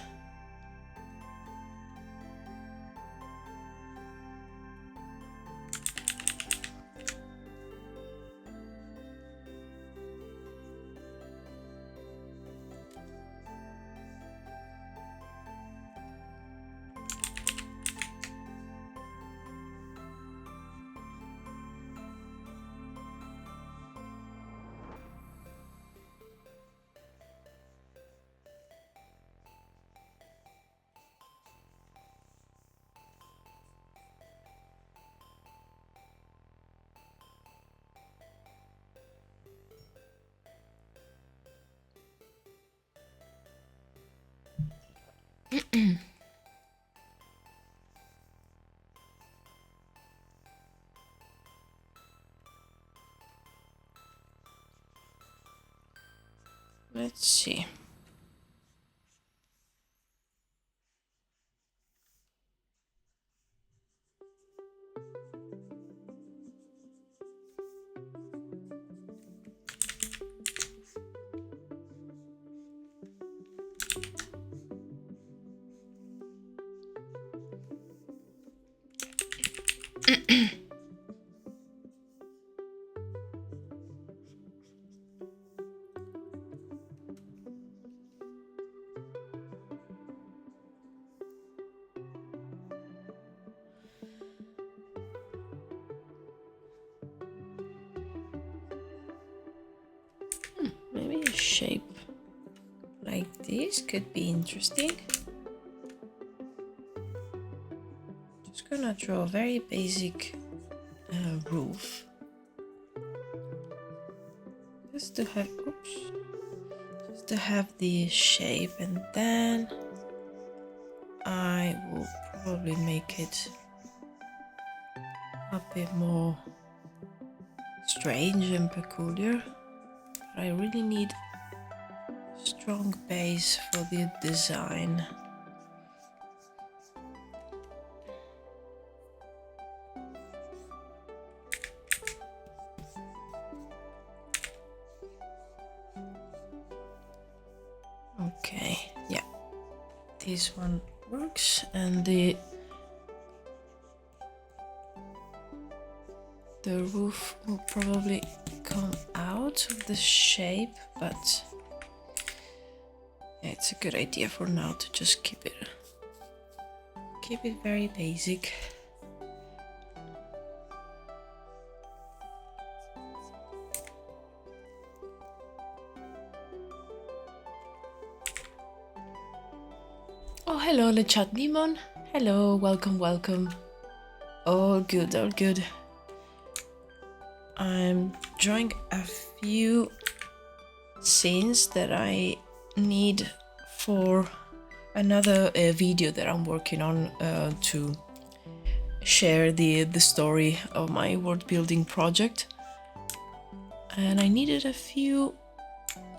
Let's see. Maybe a shape like this could be interesting. Just gonna draw a very basic roof. Just to have the shape, and then I will probably make it a bit more strange and peculiar. But I really need a strong base for the design. Okay, yeah, this one works, and the roof will probably come out of the shape, but yeah, it's a good idea for now to just keep it very basic. Oh, hello, the chat demon. Hello, welcome, welcome. All good, all good. I'm drawing a few scenes that I need for another video that I'm working on to share the story of my world building project. And I needed a few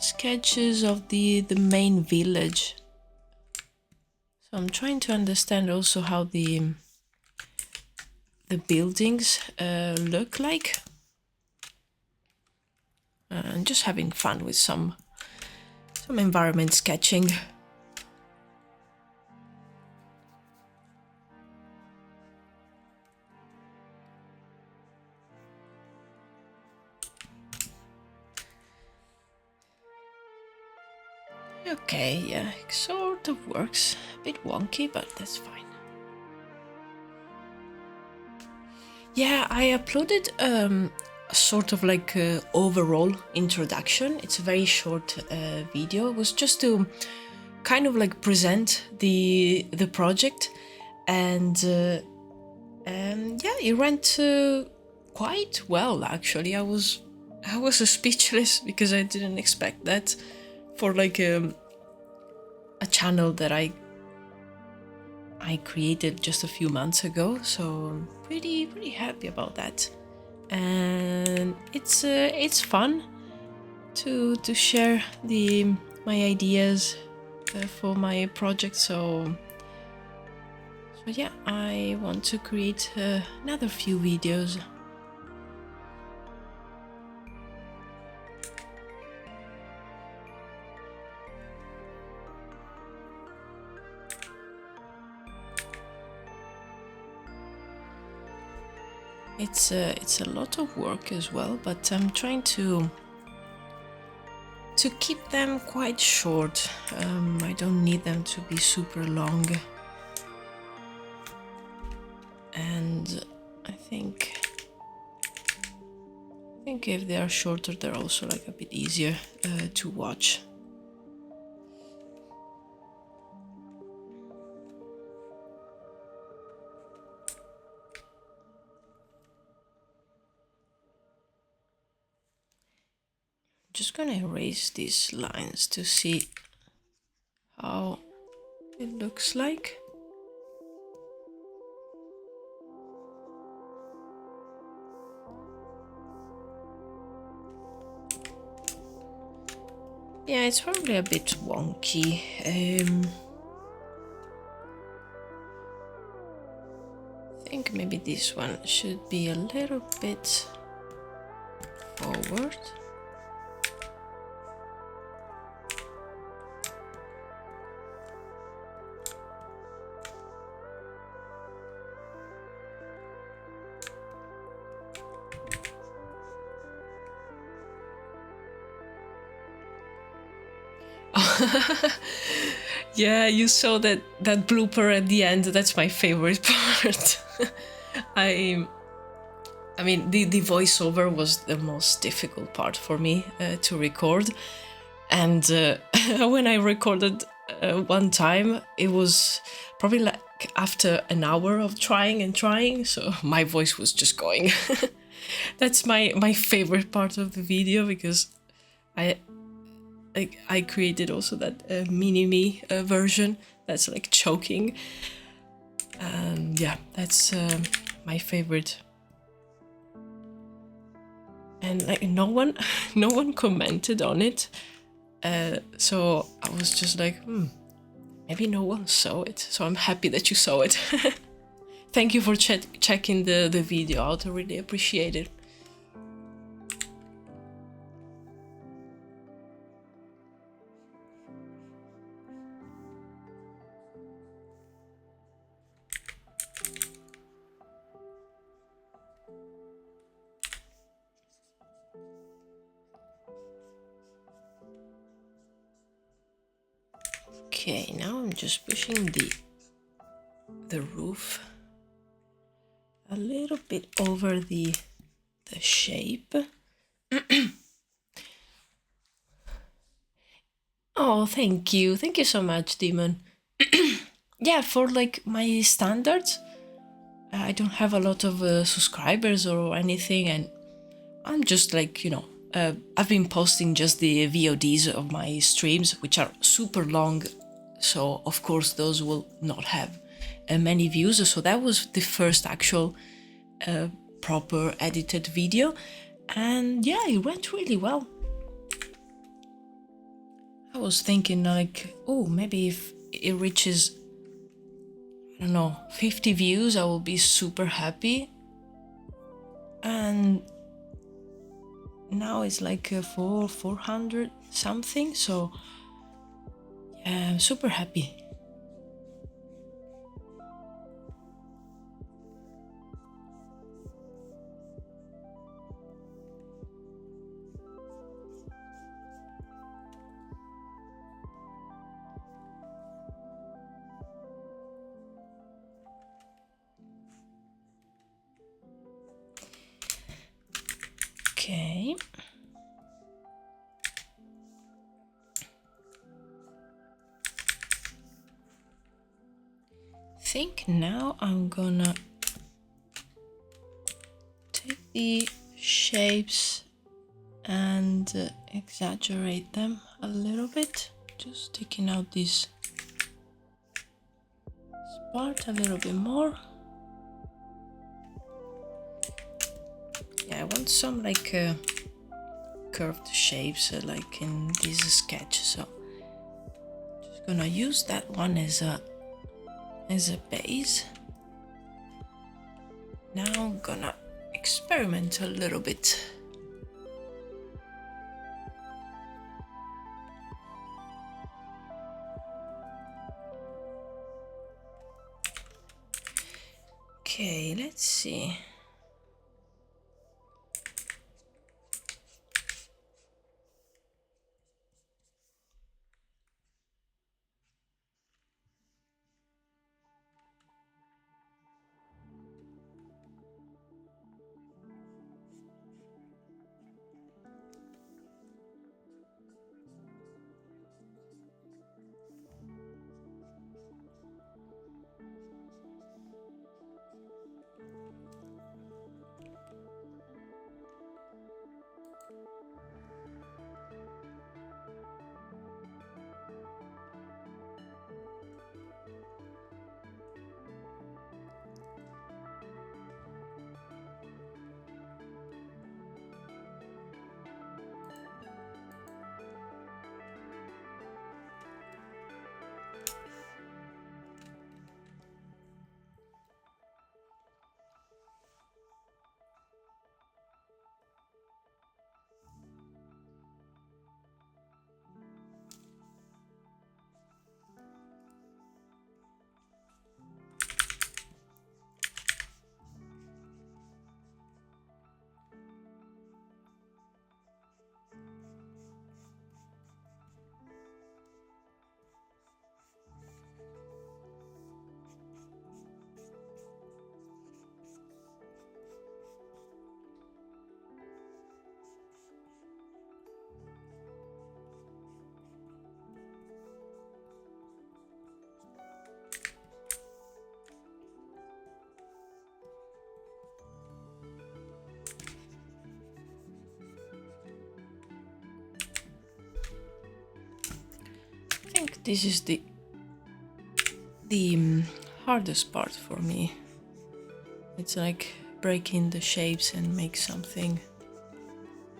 sketches of the main village. So I'm trying to understand also how the buildings look like. And just having fun with some environment sketching. Okay, yeah, it sort of works. A bit wonky, but that's fine. Yeah, I uploaded sort of like overall introduction. It's a very short video. It was just to kind of like present the project, and yeah, it went quite well actually. I was speechless because I didn't expect that for like a channel that I created just a few months ago, so I'm pretty happy about that. And it's fun to share my ideas for my project. So yeah, I want to create another few videos. It's a lot of work as well, but I'm trying to keep them quite short. I don't need them to be super long, and I think if they are shorter, they're also like a bit easier to watch. Just gonna erase these lines to see how it looks like. Yeah, it's probably a bit wonky. I think maybe this one should be a little bit forward. Yeah, you saw that blooper at the end. That's my favorite part. I mean, the voiceover was the most difficult part for me to record, and when I recorded one time, it was probably like after an hour of trying and trying, so my voice was just going. That's my favorite part of the video, because I created also that mini-me version that's like choking. Yeah, that's my favorite. And like no one commented on it, so I was just like, maybe no one saw it. So I'm happy that you saw it. Thank you for checking the video out. I really appreciate it. Okay, now I'm just pushing the roof a little bit over the shape. Oh, thank you so much, Demon. yeah, for like my standards, I don't have a lot of subscribers or anything, and I'm just like, I've been posting just the VODs of my streams, which are super long, so of course those will not have many views. So that was the first actual proper edited video, and yeah, it went really well. I was thinking like, oh, maybe if it reaches, I don't know, 50 views, I will be super happy. And now it's like 400 something, so yeah, I'm super happy. Okay. I think now I'm gonna take the shapes and exaggerate them a little bit, just taking out this part a little bit more. Yeah, I want some like curved shapes like in this sketch, so just gonna use that one as a base. Now I'm gonna experiment a little bit. Okay, let's see. I think this is the hardest part for me. It's like breaking the shapes and make something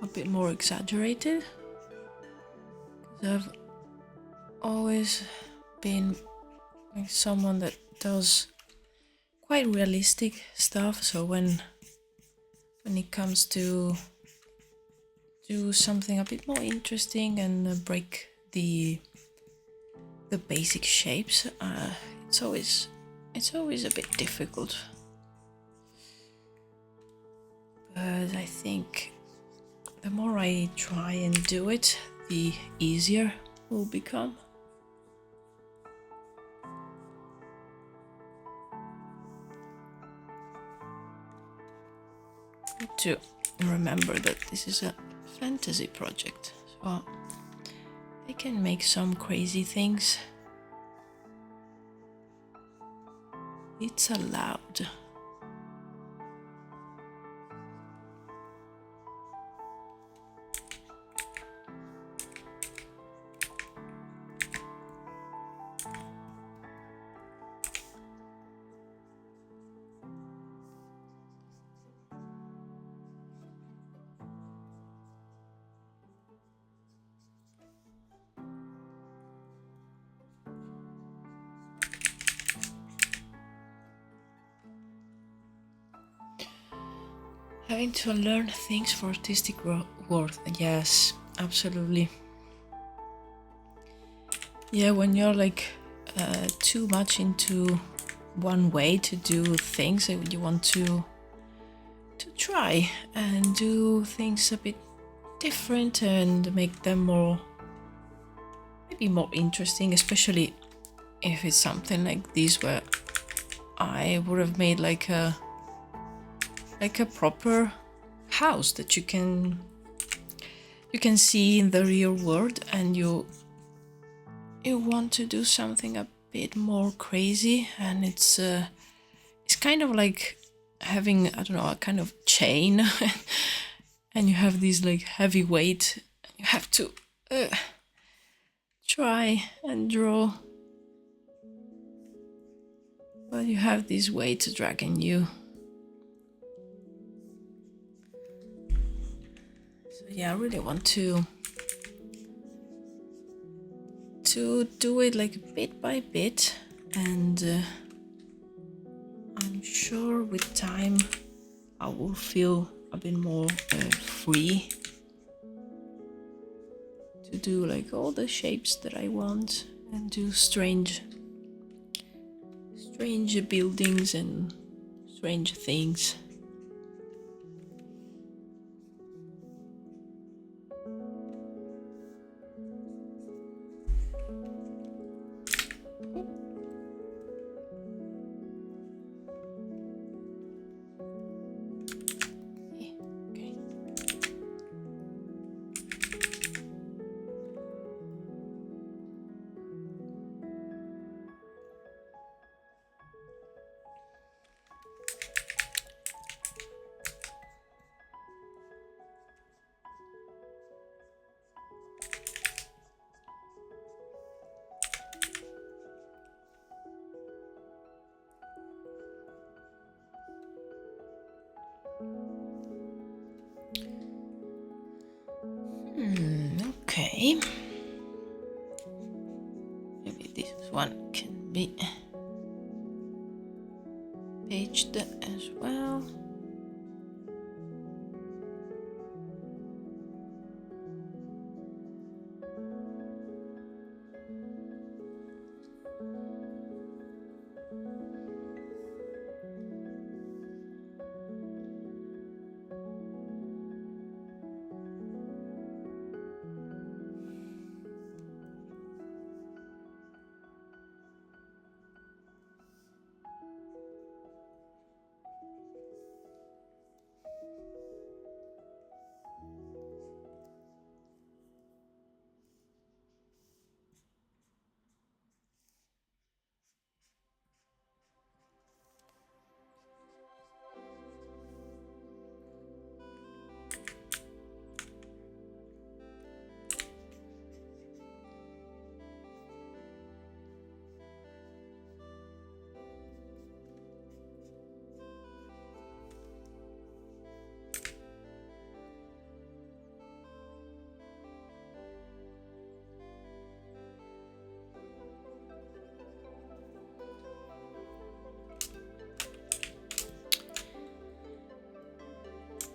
a bit more exaggerated. 'Cause I've always been like someone that does quite realistic stuff, so when it comes to do something a bit more interesting and break the basic shapes, it's always a bit difficult. But I think the more I try and do it, the easier it will become. Need to remember that this is a fantasy project, so I can make some crazy things. It's allowed. Having to learn things for artistic worth. Yes, absolutely. Yeah, when you're like too much into one way to do things, you want to try and do things a bit different and make them more, maybe more interesting, especially if it's something like this where I would have made like a proper house that you can see in the real world, and you want to do something a bit more crazy, and it's kind of like having, I don't know, a kind of chain and you have this like heavy weight, you have to try and draw, but you have this weight dragging you. So yeah, I really want to do it like bit by bit, and I'm sure with time I will feel a bit more free to do like all the shapes that I want and do strange buildings and strange things. Okay. Maybe this one can be paged as well.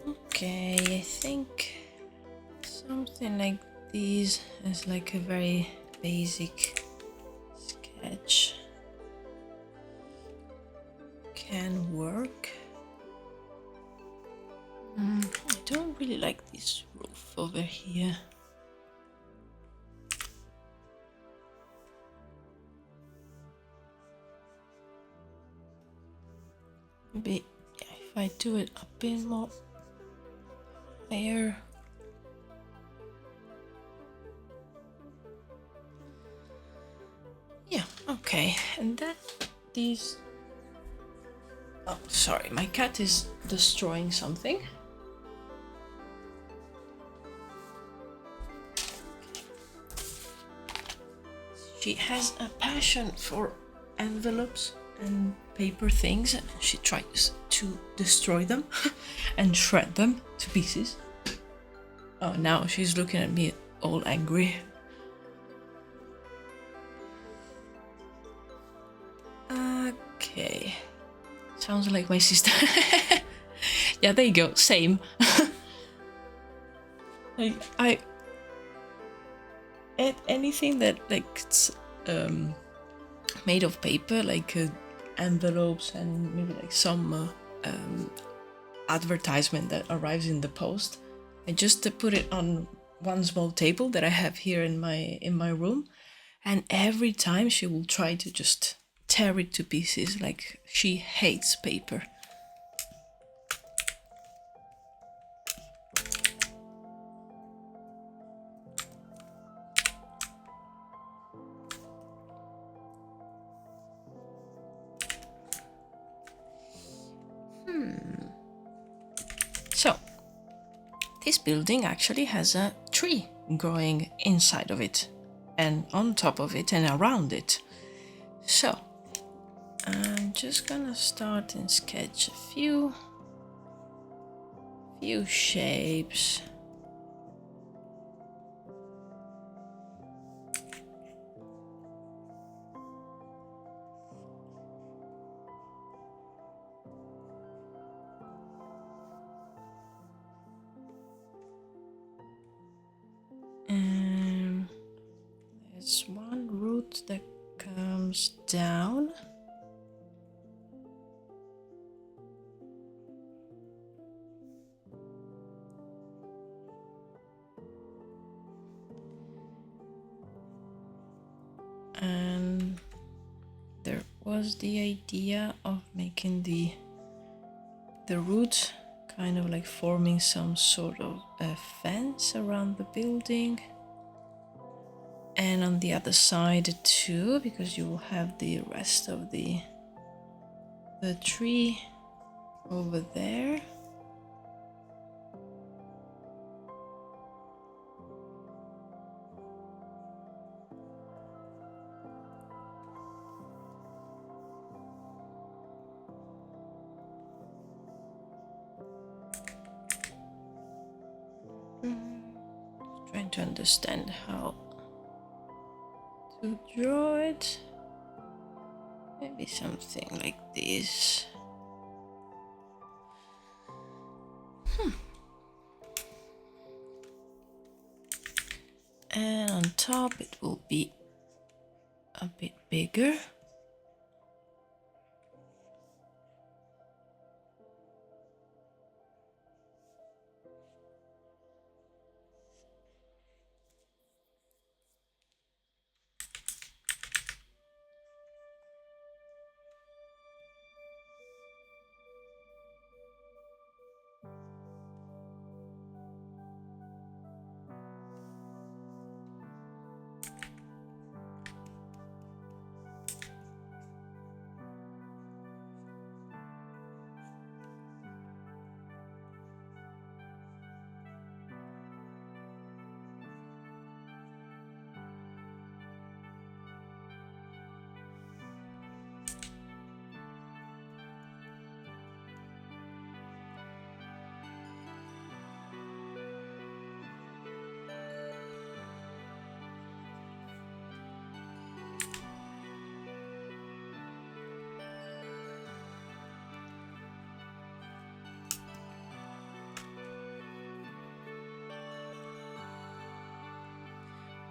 Okay, I think something like this is like a very basic sketch can work. I don't really like this roof over here. Maybe if I do it a bit more higher. Yeah, okay, and then these Oh, sorry, my cat is destroying something. She has a passion for envelopes and paper things, and she tries to destroy them and shred them to pieces. Oh, now she's looking at me all angry. Okay. Sounds like my sister. Yeah, there you go. Same. I anything that like it's made of paper, like envelopes and maybe like some advertisement that arrives in the post. I just put it on one small table that I have here in my room, and every time she will try to just tear it to pieces. Like, she hates paper. So this building actually has a tree growing inside of it and on top of it and around it. So I'm just gonna start and sketch a few shapes. There's one root that comes down. And there was the idea of making the root kind of like forming some sort of a fence around the building, and on the other side too, because you will have the rest of the tree over there. Trying to understand how to draw it. Maybe something like this. And on top it will be a bit bigger.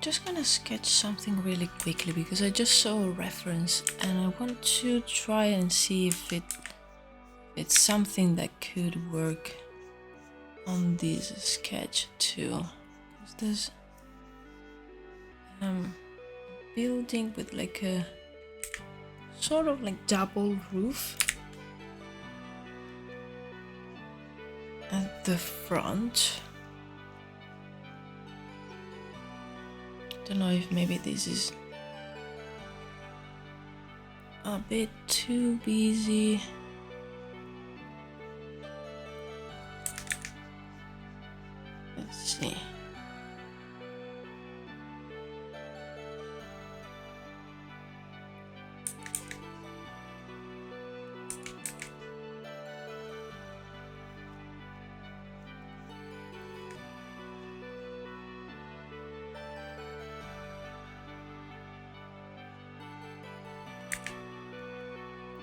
Just gonna sketch something really quickly because I just saw a reference and I want to try and see if it's something that could work on this sketch too. There's building with like a sort of like double roof at the front. Don't know if maybe this is a bit too busy. Let's see.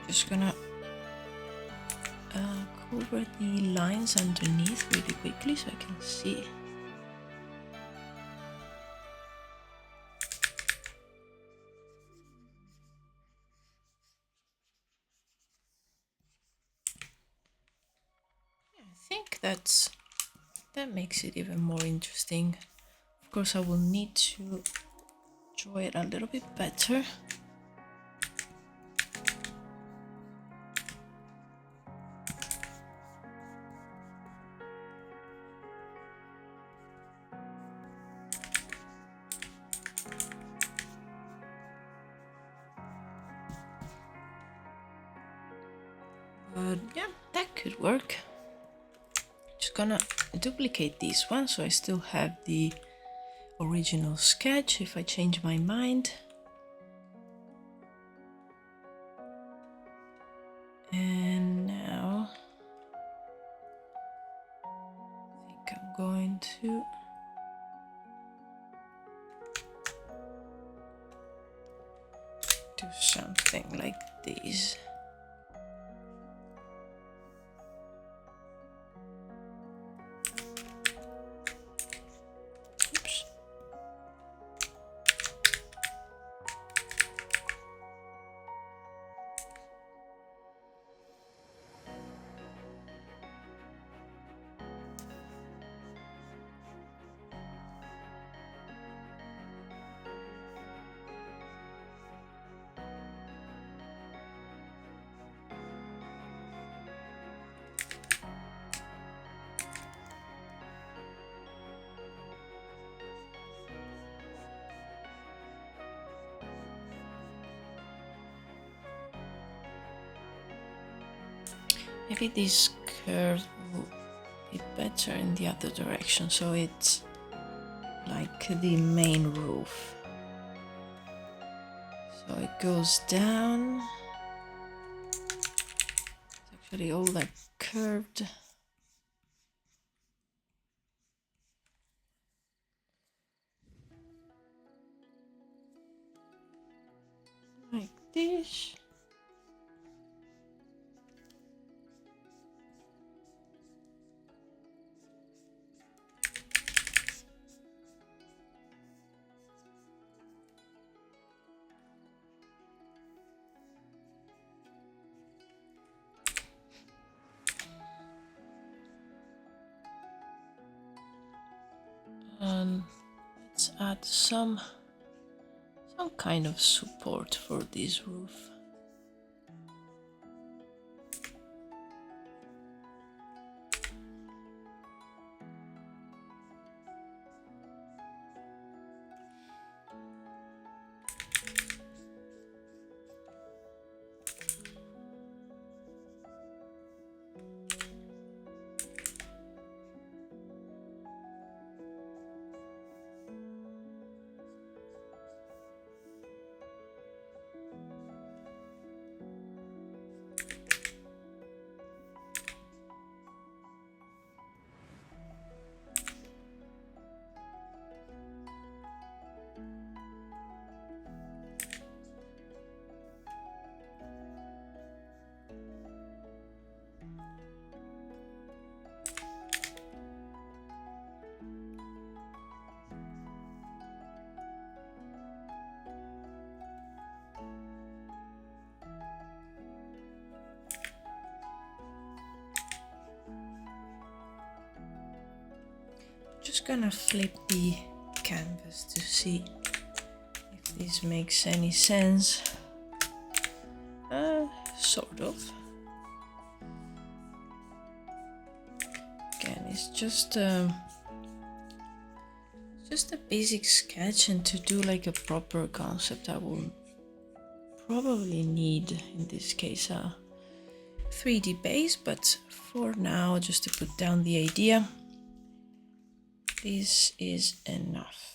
Just gonna cover the lines underneath really quickly so I can see. I think that makes it even more interesting. Of course, I will need to draw it a little bit better. But yeah, that could work. Just gonna duplicate these ones so I still have the original sketch if I change my mind. And now I think I'm going to do something like this. Oops. Maybe this curve will be better in the other direction, so it's like the main roof. So it goes down. It's actually all like curved. Like this. Let's add some kind of support for this roof. Just gonna flip the canvas to see if this makes any sense. Sort of. Again, it's just a basic sketch, and to do like a proper concept I will probably need, in this case, a 3D base, but for now, just to put down the idea, this is enough.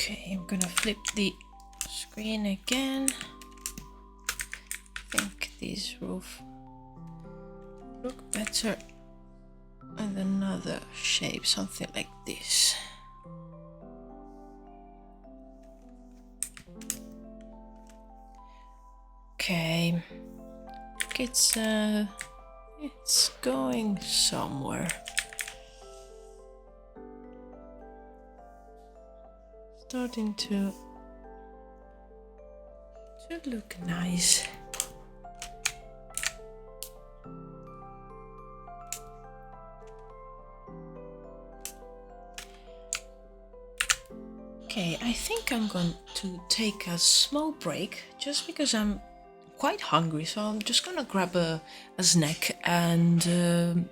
Okay, I'm gonna flip the screen again. I think this roof look better with another shape, something like this. Okay, it's going somewhere. Starting to look nice. Okay, I think I'm going to take a small break just because I'm quite hungry, so I'm just gonna grab a snack and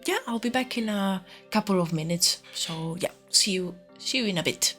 yeah, I'll be back in a couple of minutes. So yeah, see you in a bit.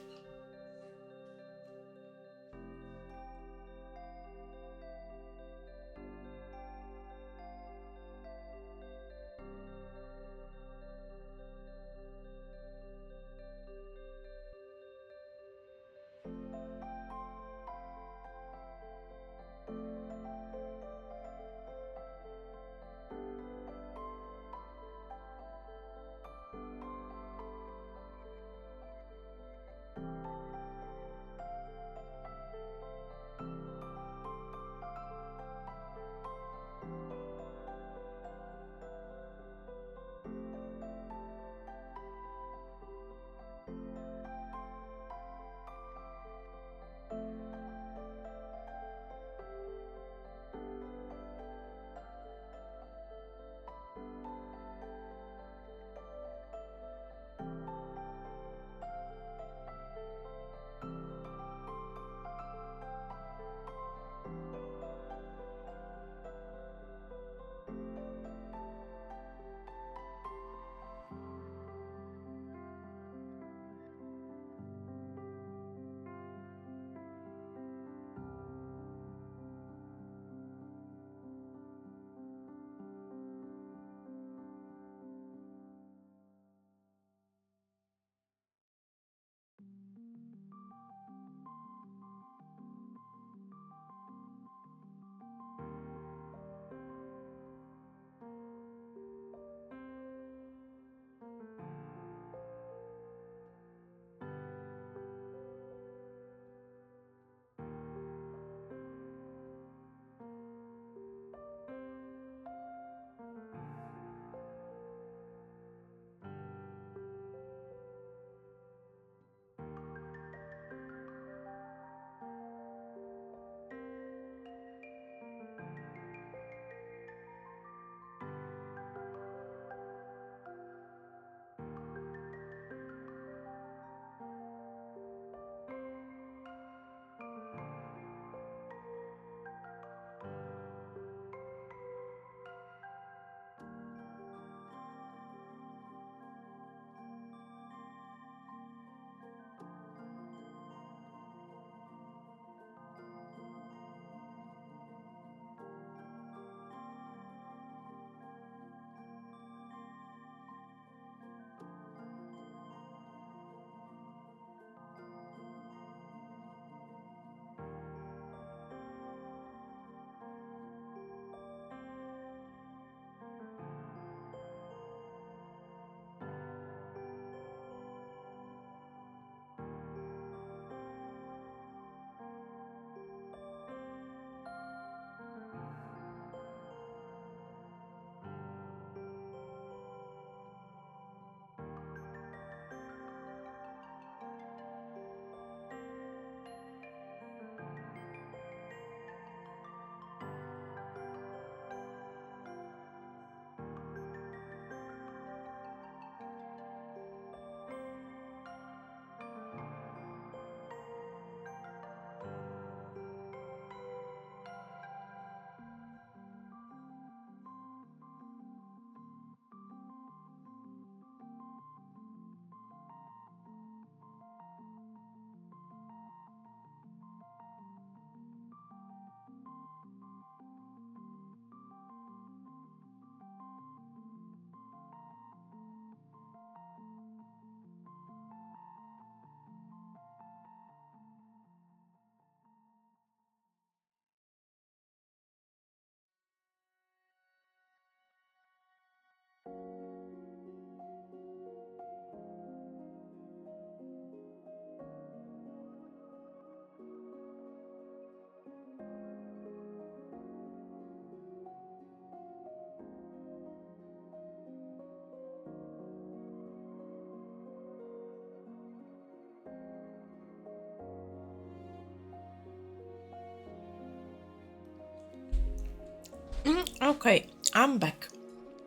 Okay, I'm back.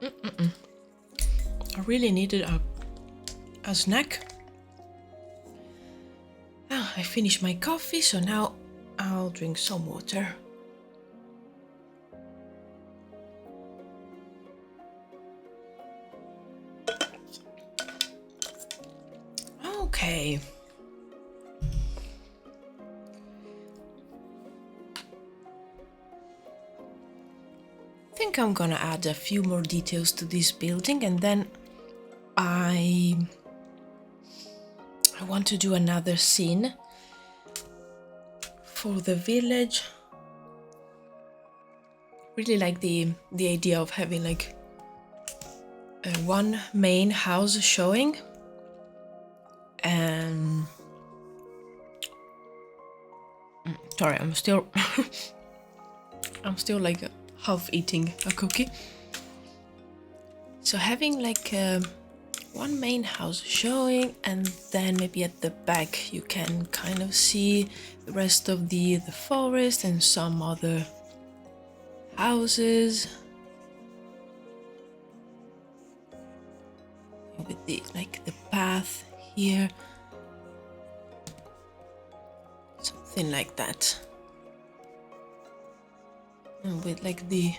I really needed a snack. I finished my coffee, so now I'll drink some water. Okay. I think I'm gonna add a few more details to this building, and then I want to do another scene for the village. Really like the idea of having like one main house showing, and sorry, I'm still like half eating a cookie. So having like one main house showing, and then maybe at the back you can kind of see the rest of the forest and some other houses with the the path here, something like that, and with like the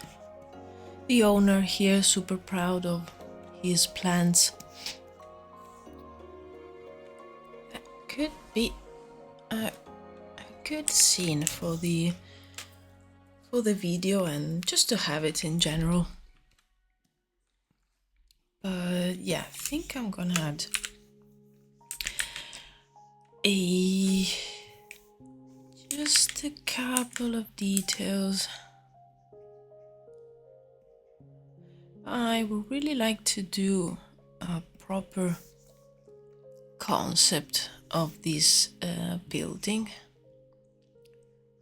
owner here super proud of his plants. That could be a good scene for the video, and just to have it in general. But yeah, I think I'm gonna add just a couple of details. I would really like to do a proper concept of this building,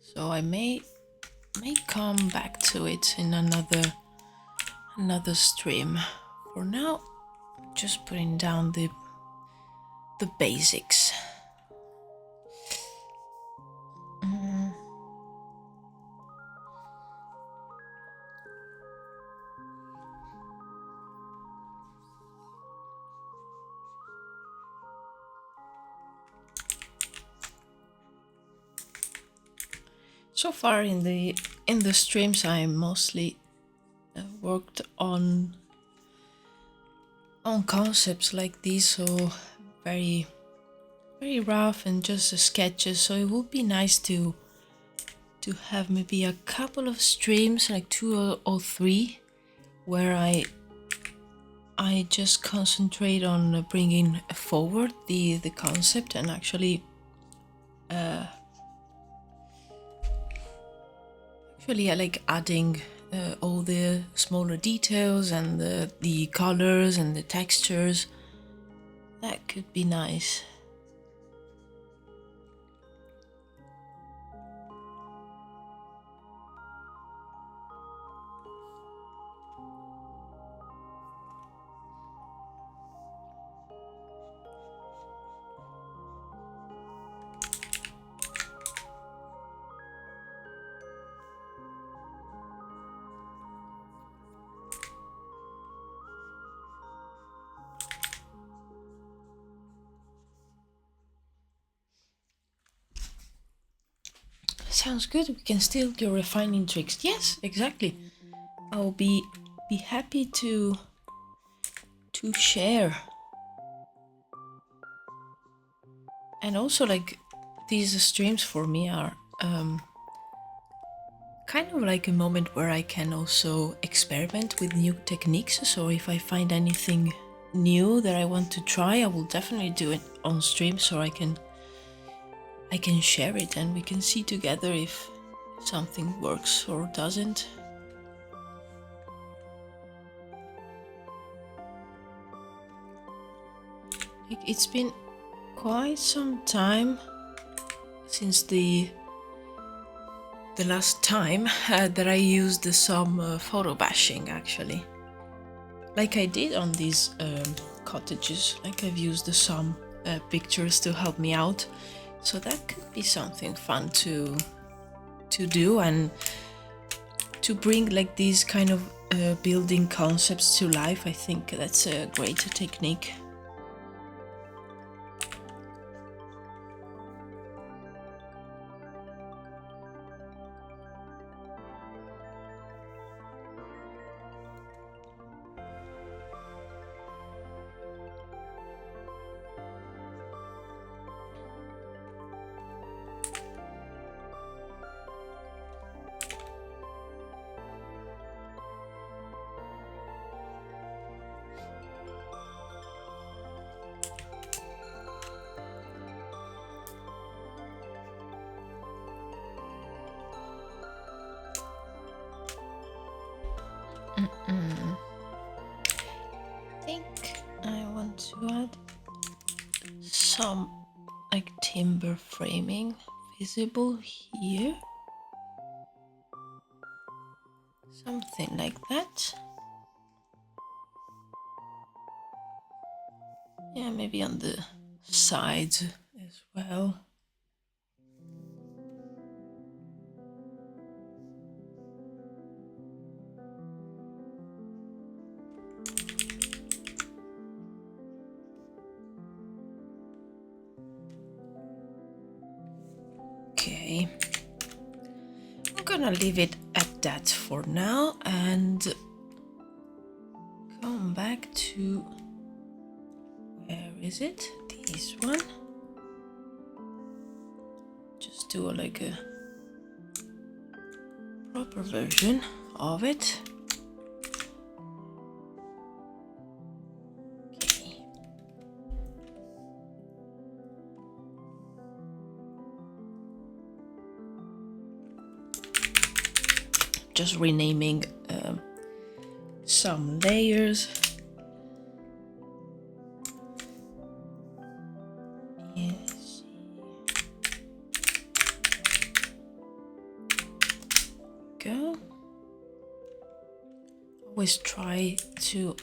so I may come back to it in another stream. For now, just putting down the basics. So far in the streams, I mostly worked on concepts like these, so very rough and just sketches. So it would be nice to have maybe a couple of streams, like 2 or 3, where I just concentrate on bringing forward the concept and actually like adding all the smaller details and the colors and the textures. That could be nice. Sounds good. We can still do refining tricks. Yes, exactly. I'll be happy to share. And also, like, these streams for me are kind of like a moment where I can also experiment with new techniques. So if I find anything new that I want to try, I will definitely do it on stream, so I can share it and we can see together if something works or doesn't. It's been quite some time since the last time that I used some photo bashing, actually. Like I did on these cottages, like I've used some pictures to help me out. So that could be something fun to do and to bring like these kind of building concepts to life. I think that's a great technique. I think I want to add some like timber framing visible here. Something like that. Yeah, maybe on the sides as well. Okay, I'm gonna leave it at that for now and come back to, where is it? This one. Just do like a proper version of it. Okay. Just renaming some layers. Yes. Go. Always try to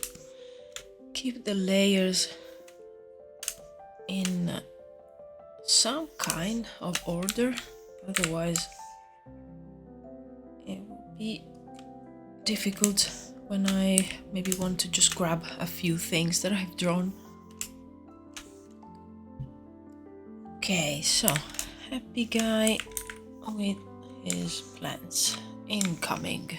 keep the layers in some kind of order, otherwise it will be difficult when I maybe want to just grab a few things that I've drawn. Okay, so happy guy with his plants incoming.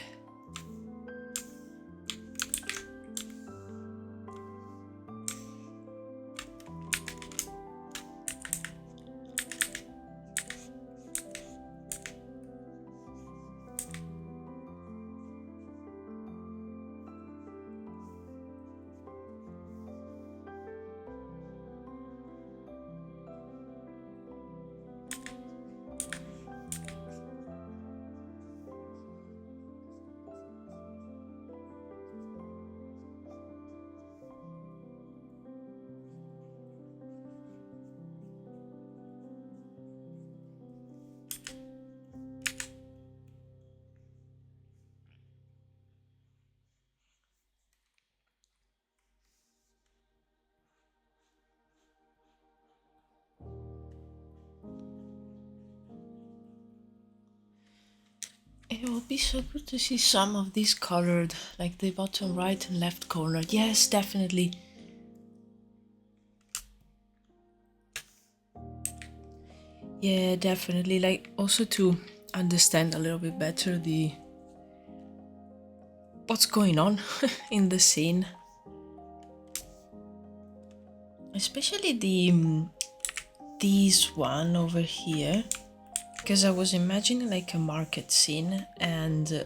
It will be so good to see some of these colored, like the bottom right and left corner. Yes, definitely. Yeah, definitely. Like also to understand a little bit better the what's going on in the scene. Especially this one over here. Because I was imagining like a market scene and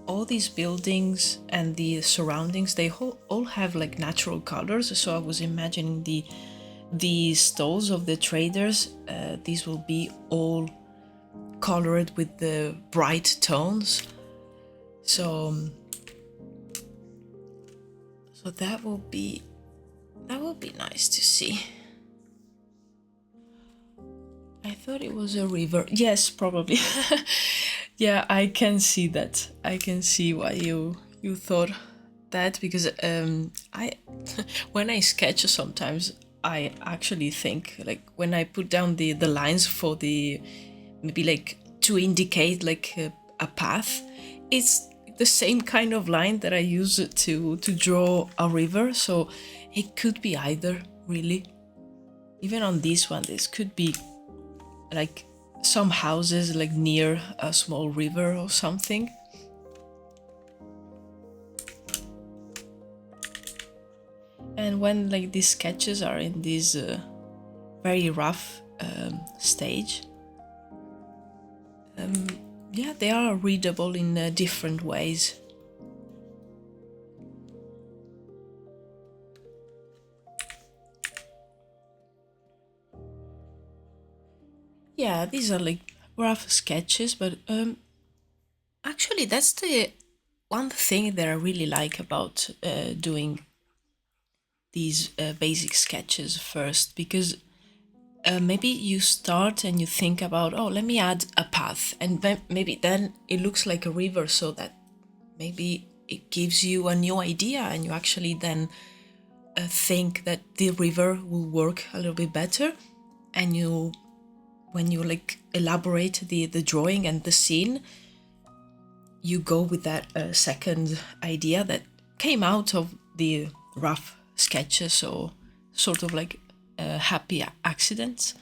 all these buildings and the surroundings, they all have like natural colors. So I was imagining the stalls of the traders, these will be all colored with the bright tones. So that will be nice to see. I thought it was a river. Yes, probably. Yeah, I can see that. I can see why you thought that, because I when I sketch sometimes I actually think, like when I put down the lines for the maybe like to indicate like a path, it's the same kind of line that I use to draw a river, so it could be either, really. Even on this one, this could be like some houses like near a small river or something. And when like these sketches are in this very rough stage, yeah, they are readable in different ways. Yeah, these are like rough sketches, but actually that's the one thing that I really like about doing these basic sketches first, because maybe you start and you think about, oh, let me add a path, and then maybe then it looks like a river, so that maybe it gives you a new idea, and you actually then think that the river will work a little bit better, and you, when you like elaborate the drawing and the scene, you go with that second idea that came out of the rough sketches, or sort of like happy accidents.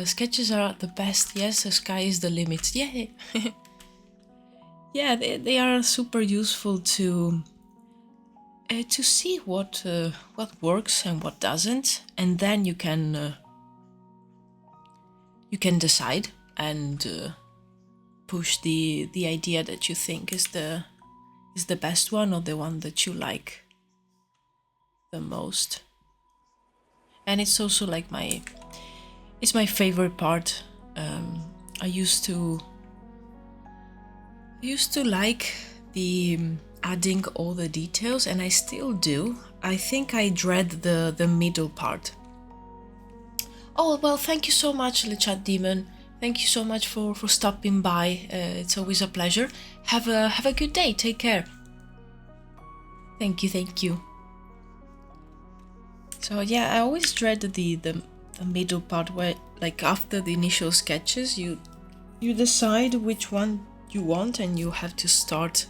Sketches are the best. Yes, the sky is the limit. Yay! Yeah, they are super useful to see what works and what doesn't, and then you can decide and push the idea that you think is the best one, or the one that you like the most. And it's also like it's my favorite part. I used to like the adding all the details, and I still do. I think I dread the middle part. Oh, well, thank you so much, the Chat Demon. Thank you so much for stopping by. It's always a pleasure. Have a good day. Take care. Thank you. So yeah, I always dread the middle part, where like after the initial sketches, you decide which one you want, and you have to start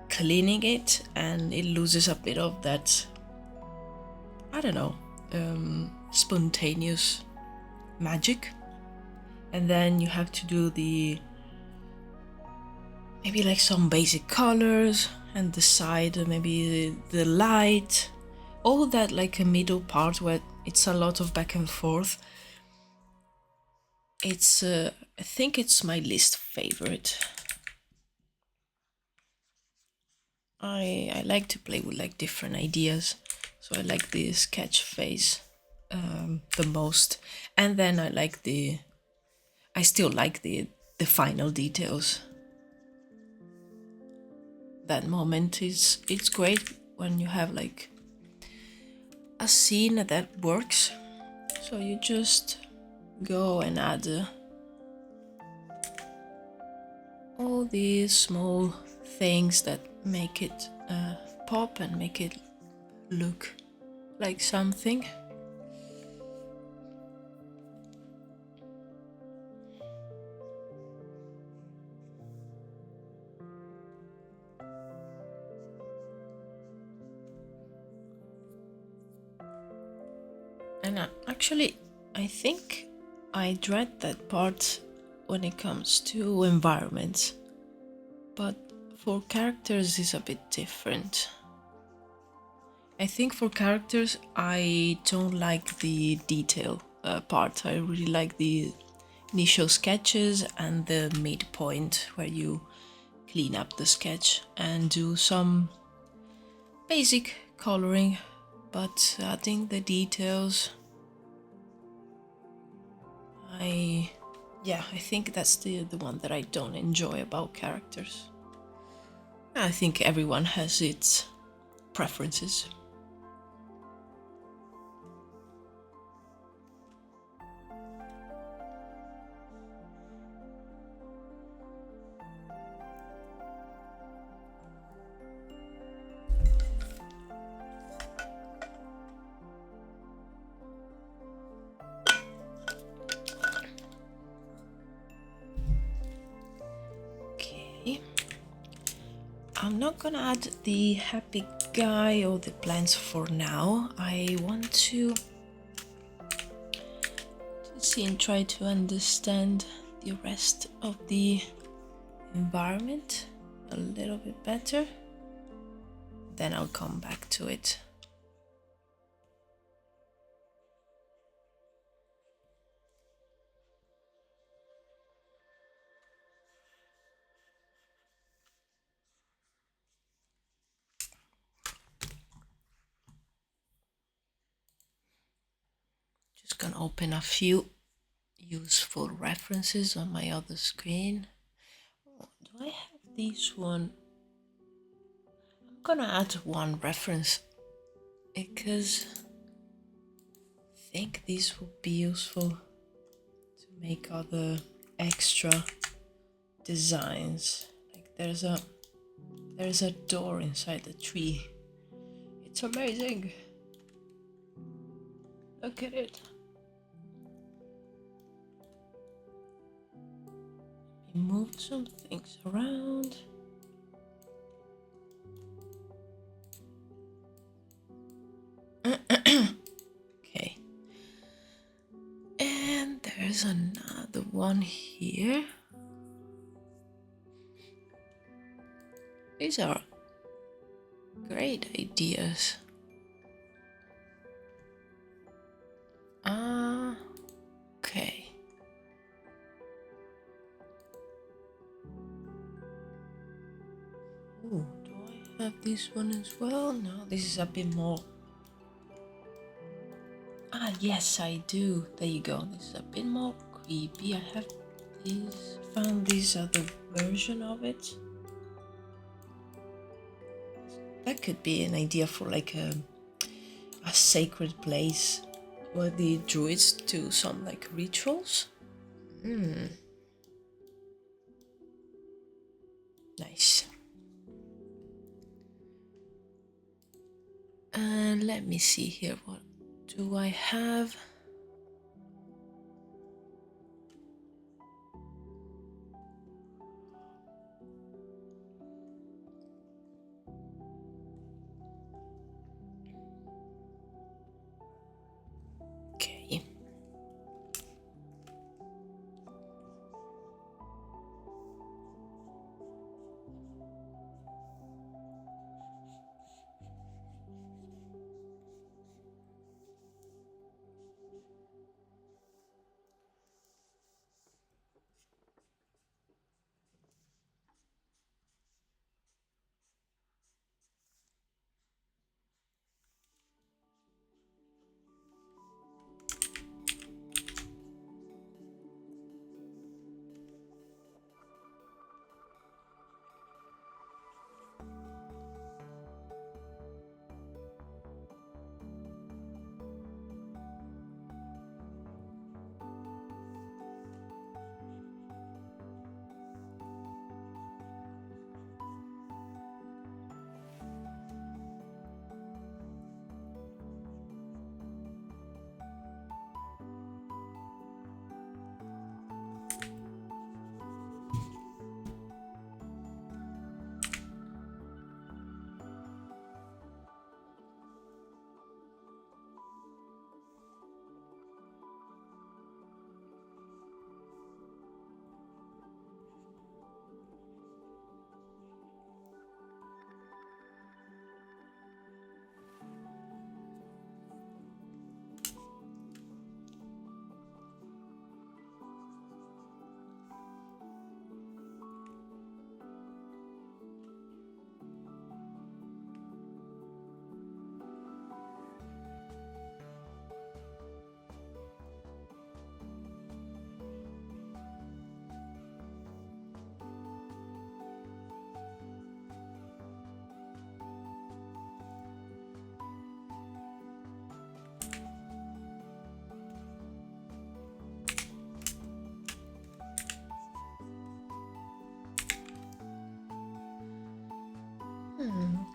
cleaning it, and it loses a bit of that, I don't know, spontaneous magic. And then you have to do maybe like some basic colors, and decide maybe the light, all that, like a middle part where it's a lot of back and forth. It's I think it's my least favorite. I like to play with like different ideas, so I like the sketch phase the most, and then I still like the final details. That moment it's great when you have like a scene that works, so you just go and add all these small things that make it pop and make it look like something. And actually, I think I dread that part when it comes to environments, but for characters it's a bit different. I think for characters I don't like the detail part. I really like the initial sketches and the midpoint where you clean up the sketch and do some basic coloring, but adding the details, I think that's the one that I don't enjoy about characters. I think everyone has its preferences. not gonna add the happy guy or the plants for now. I want to see and try to understand the rest of the environment a little bit better. Then I'll come back to it. Just gonna open a few useful references on my other screen. Oh, do I have this one? I'm gonna add one reference because I think this would be useful to make other extra designs. Like there's a door inside the tree. It's amazing. Look at it. We moved some things around. Okay. And there's another one here. These are great ideas. Okay. Oh, do I have this one as well? No, this is a bit more. Ah, yes, I do. There you go. This is a bit more creepy. I have this, found this other version of it. That could be an idea for like a sacred place where the druids do some like rituals. Nice. And let me see here, what do I have? Okay.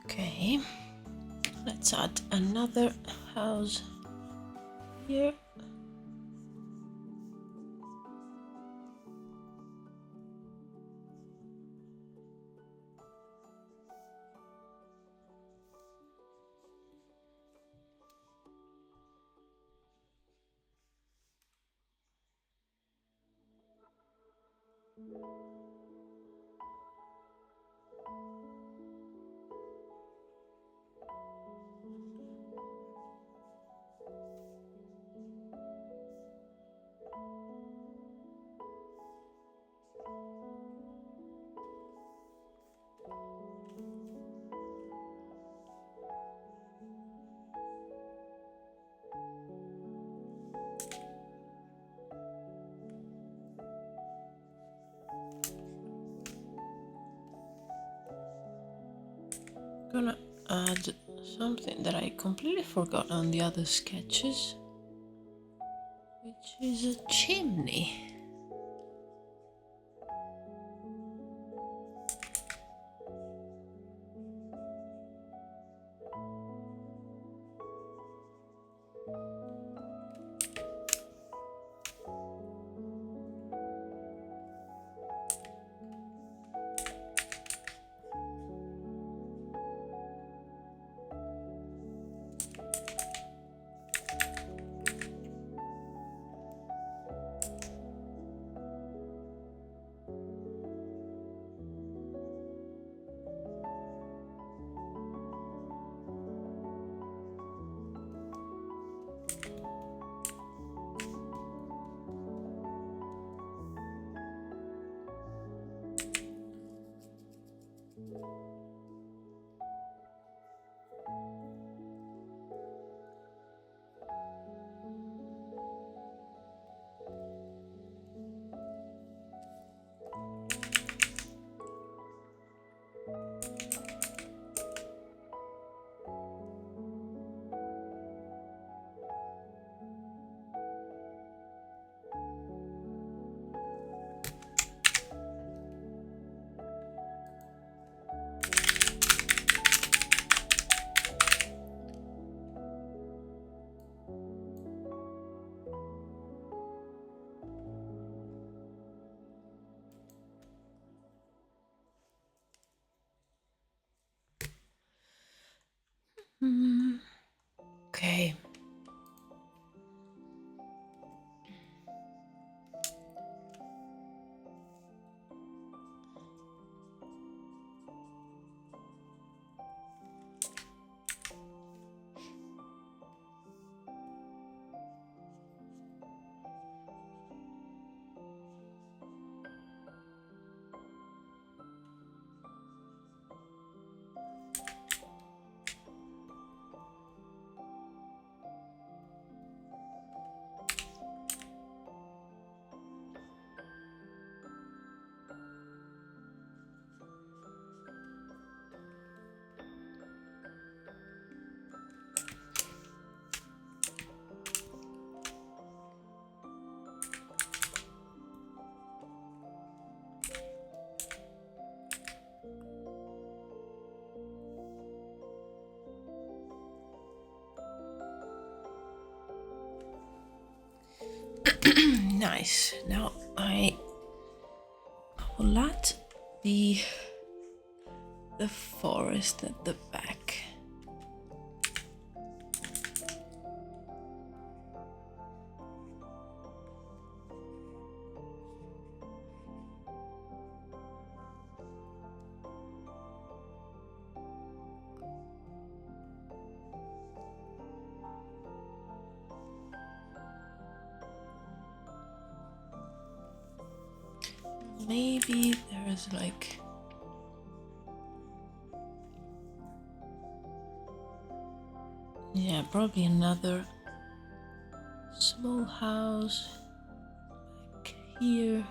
Okay, let's add another house here. Gonna add something that I completely forgot on the other sketches, which is a chimney. Okay. Nice. Now I will add the forest at the back. Maybe there is like yeah, probably another small house back here.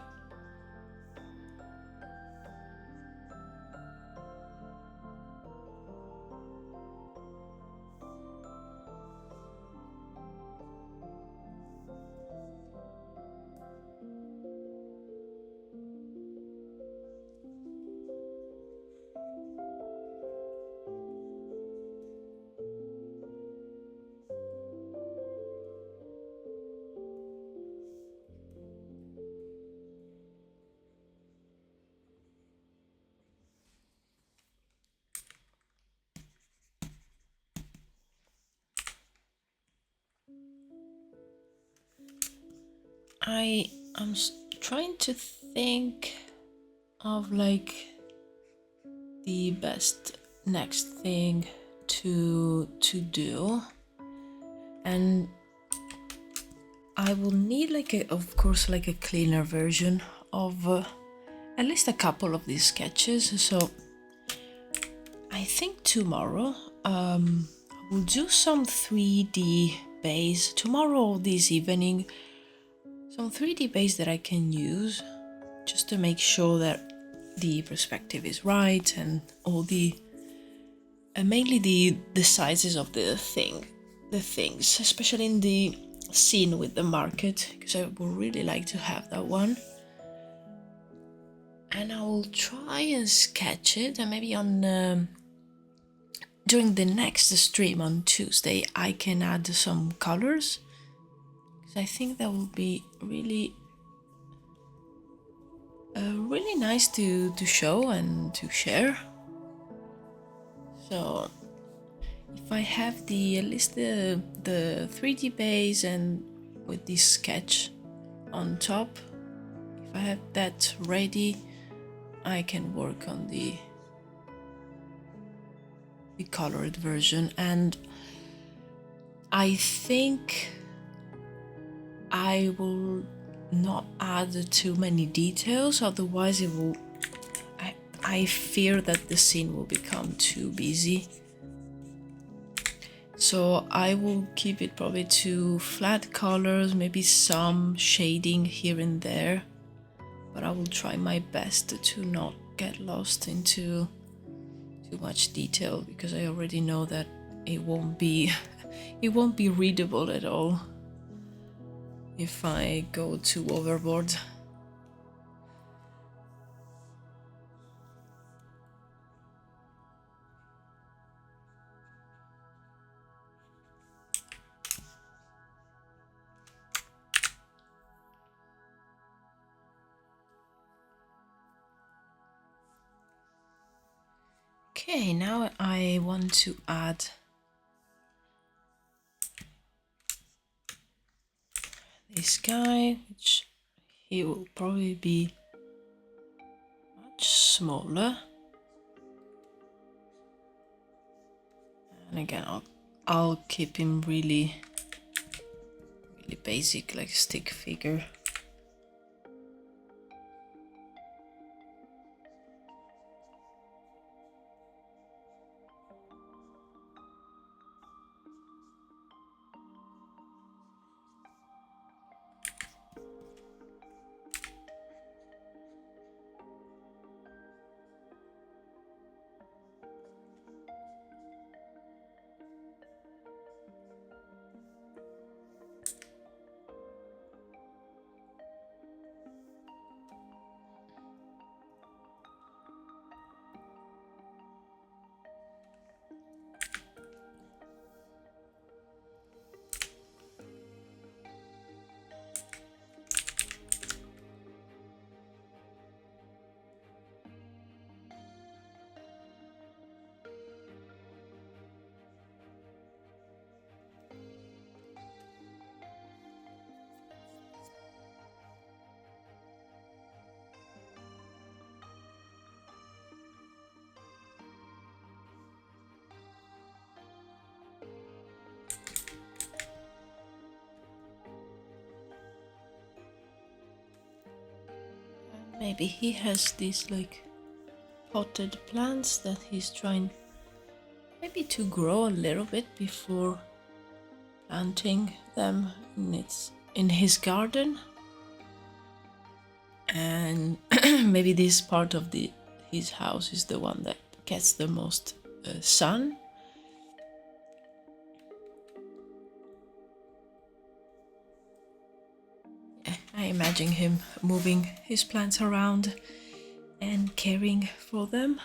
I am trying to think of like the best next thing to do, and I will need like of course like a cleaner version of at least a couple of these sketches. So I think tomorrow we'll do some 3D base tomorrow or this evening, some 3D base that I can use just to make sure that the perspective is right and all the mainly the sizes of the things, especially in the scene with the market, because I would really like to have that one. And I will try and sketch it, and maybe on during the next stream on Tuesday I can add some colors, because I think that will be really really nice to show and to share. So if I have at least the 3D base and with this sketch on top, if I have that ready, I can work on the colored version. And I think I will not add too many details, otherwise it will I fear that the scene will become too busy. So I will keep it probably to flat colors, maybe some shading here and there, but I will try my best to not get lost into too much detail, because I already know that it won't be readable at all if I go too overboard. Okay, now I want to add this guy, which he will probably be much smaller. And again, I'll keep him really basic, like stick figure. Maybe he has these like potted plants that he's trying maybe to grow a little bit before planting them in his garden. And maybe this part of his house is the one that gets the most sun. I imagine him moving his plants around and caring for them.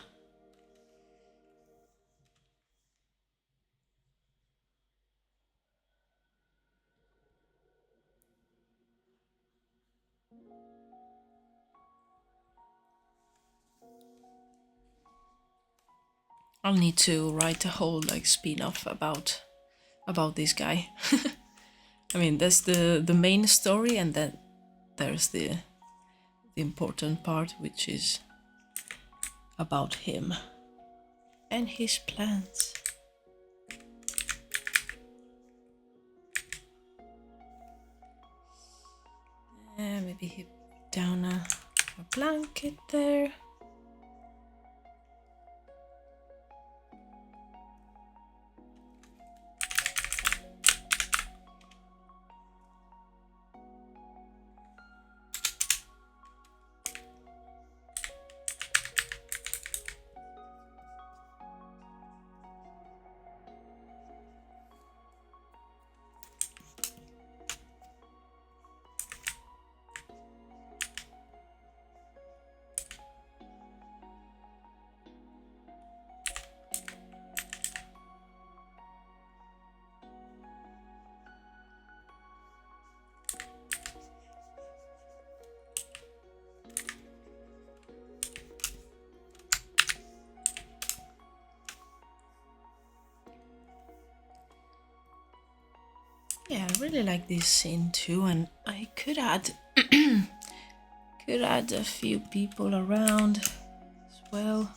I'll need to write a whole like spin-off about this guy. I mean, that's the main story, and then there's the the important part, which is about him and his plans. And maybe he put down a blanket there. Yeah, I really like this scene too, and I could add could add a few people around as well.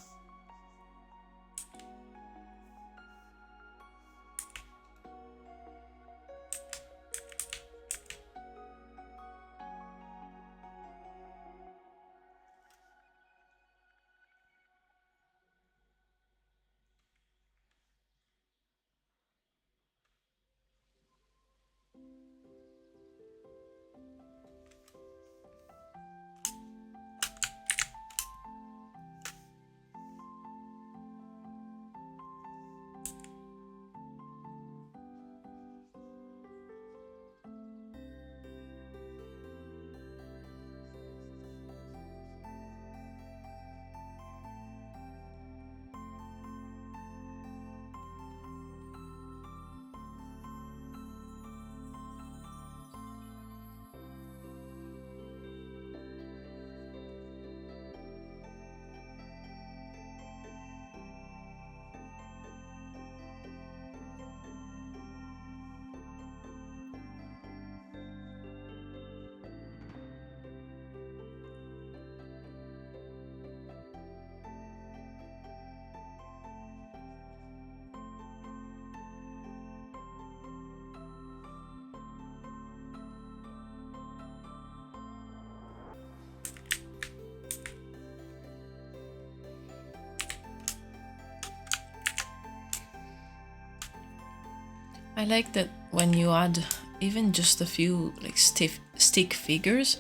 I like that when you add even just a few like stick figures,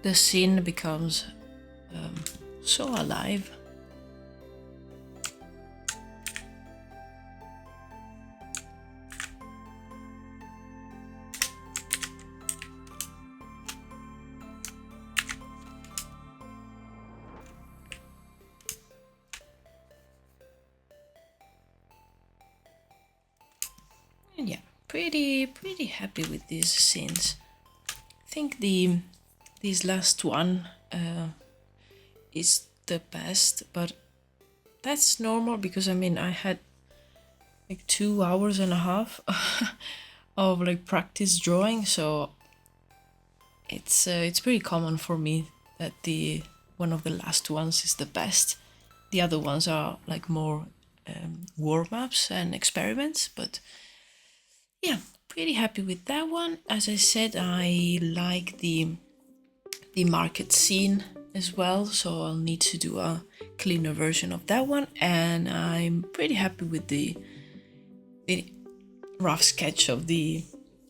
the scene becomes so alive. And yeah, pretty happy with these scenes. I think this last one is the best, but that's normal because I mean I had like 2.5 hours of like practice drawing, so it's pretty common for me that the one of the last ones is the best. The other ones are like more warm-ups and experiments, but yeah, pretty happy with that one. As I said, I like the market scene as well, so I'll need to do a cleaner version of that one, and I'm pretty happy with the rough sketch of the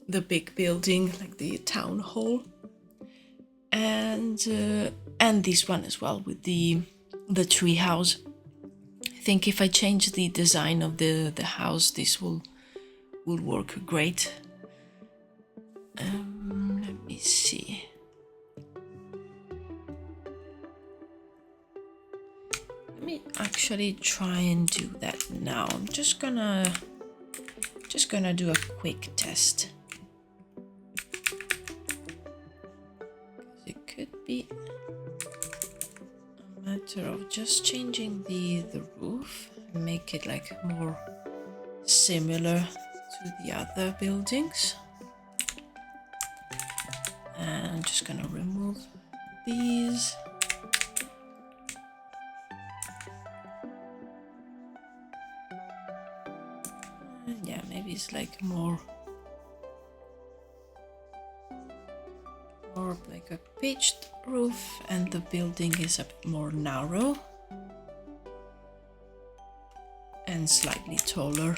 big building, like the town hall, and this one as well with the tree house. I think if I change the design of the house, this will work great. Let me see. Let me actually try and do that now. I'm just gonna do a quick test. It could be a matter of just changing the roof and make it like more similar to the other buildings. And I'm just gonna remove these. Yeah, maybe it's like more like a pitched roof, and the building is a bit more narrow and slightly taller.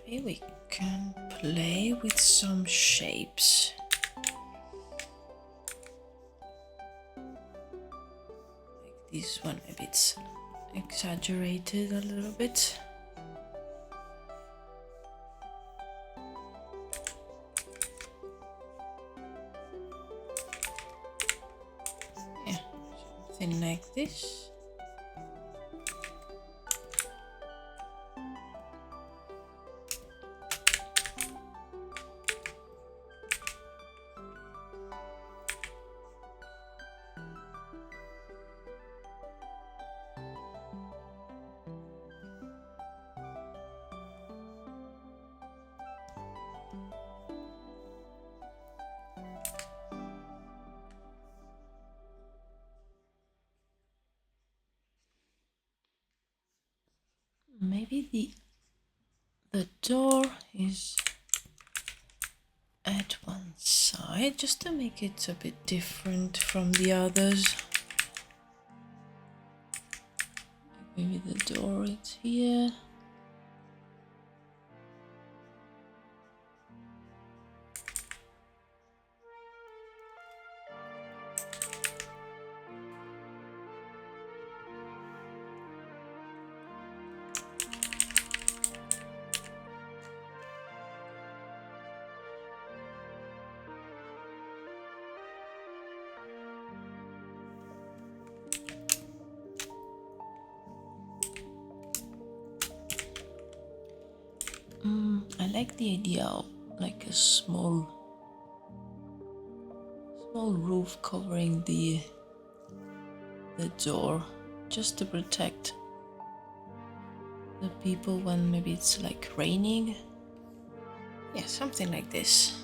Maybe we can play with some shapes. Like this one, maybe it's exaggerated a little bit. Yeah, something like this. Maybe the door is at one side, just to make it a bit different from the others. Maybe the door is here. I like the idea of like a small roof covering the door, just to protect the people when maybe it's like raining. Yeah, something like this.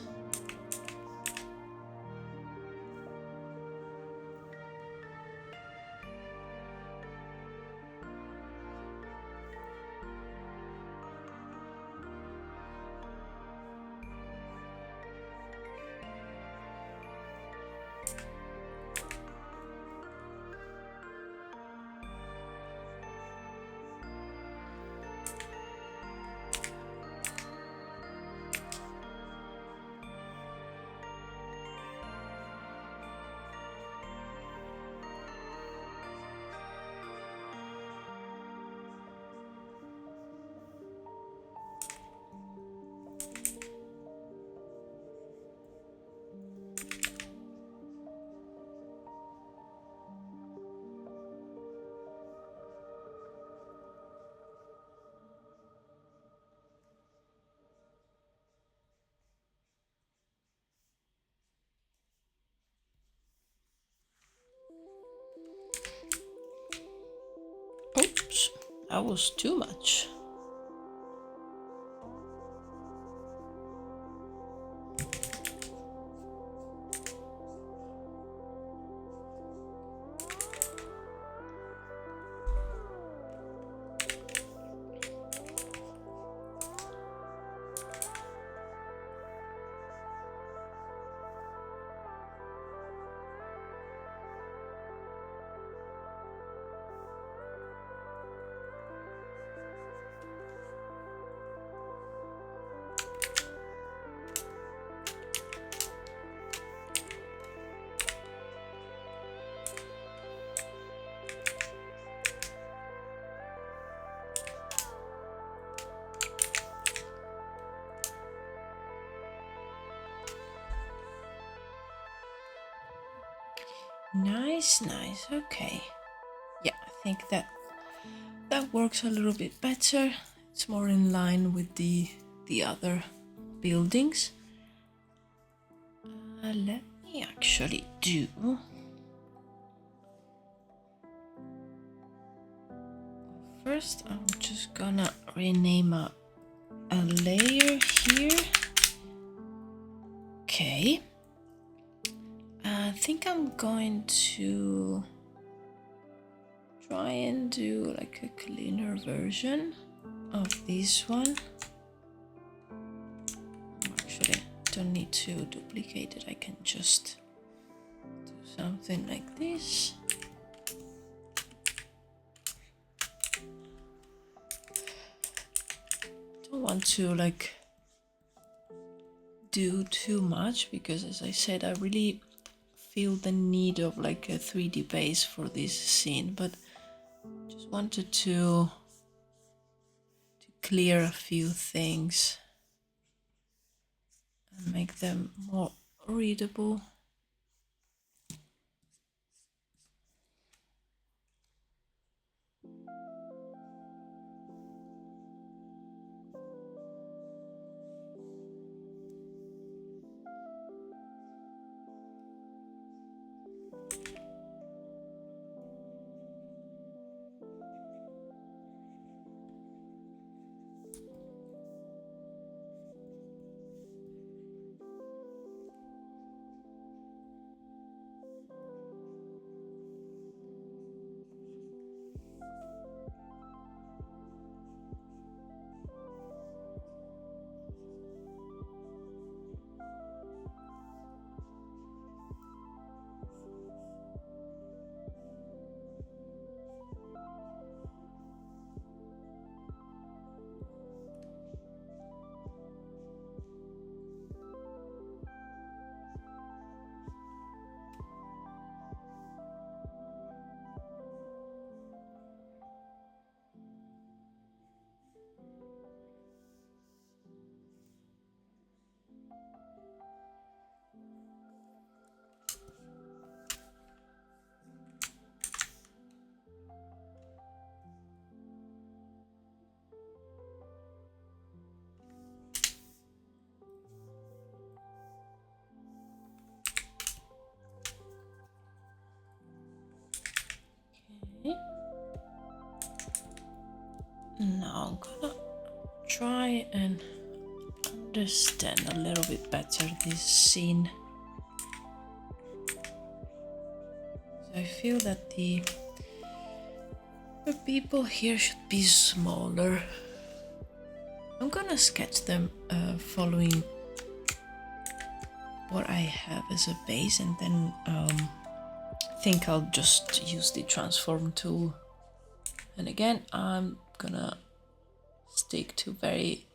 Oops, that was too much. Nice, okay. Yeah, I think that works a little bit better. It's more in line with the other buildings. Let me actually do... First, I'm just gonna rename a layer here. Okay. I think I'm going to try and do like a cleaner version of this one. Actually, don't need to duplicate it. I can just do something like this. Don't want to like do too much because, as I said, I really feel the need of like a 3D base for this scene, but just wanted to clear a few things and make them more readable. Okay. Now I'm gonna try and understand a little bit better this scene. I feel that the people here should be smaller. I'm gonna sketch them following what I have as a base, and then I think I'll just use the transform tool. And again, I'm gonna stick to very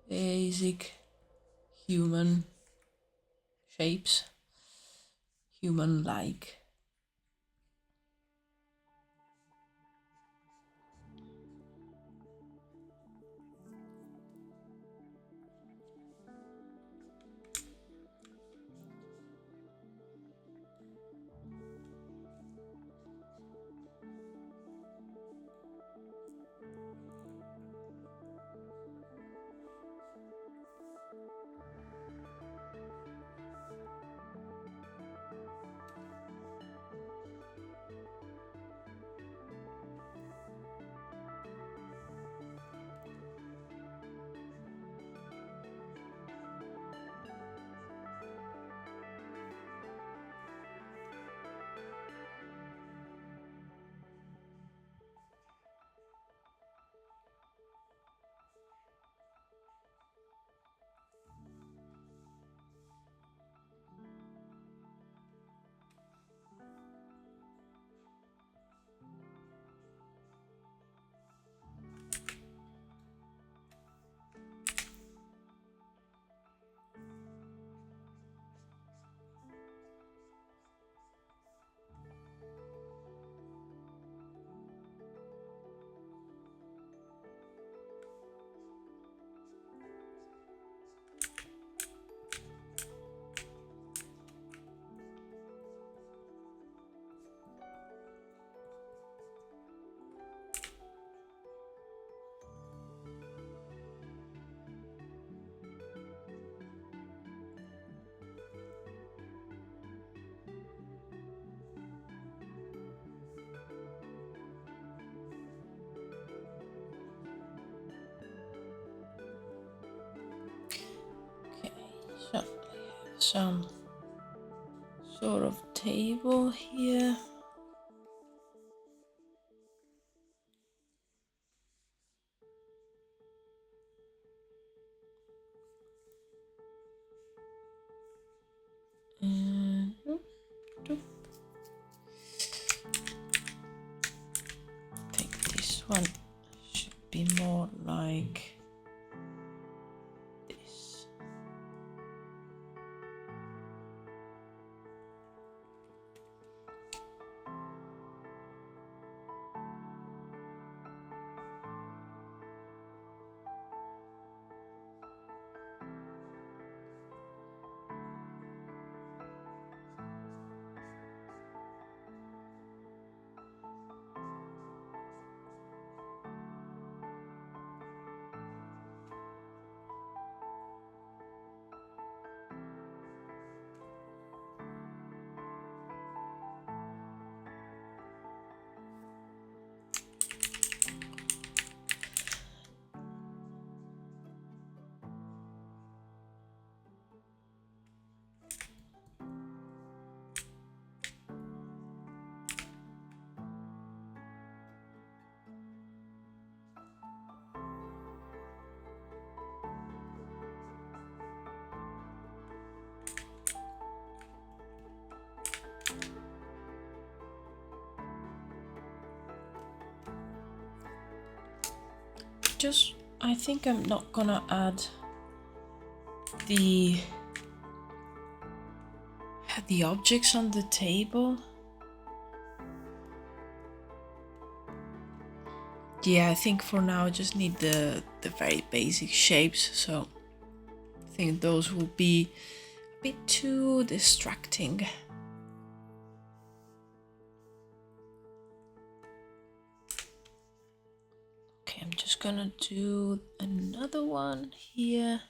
basic human shapes, human-like. some sort of table here. And I think this one should be more like this. I think I'm not gonna add the objects on the table. Yeah, I think for now I just need the very basic shapes, so I think those will be a bit too distracting. Okay, I'm just gonna do another one here.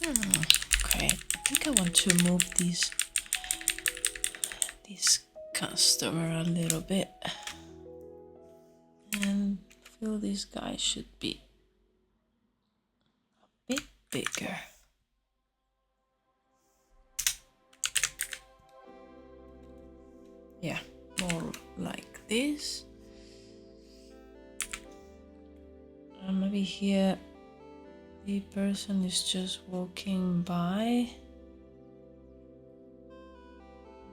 Okay, I think I want to move this customer a little bit, and feel this guy should be a bit bigger. Yeah, more like this. And maybe here the person is just walking by,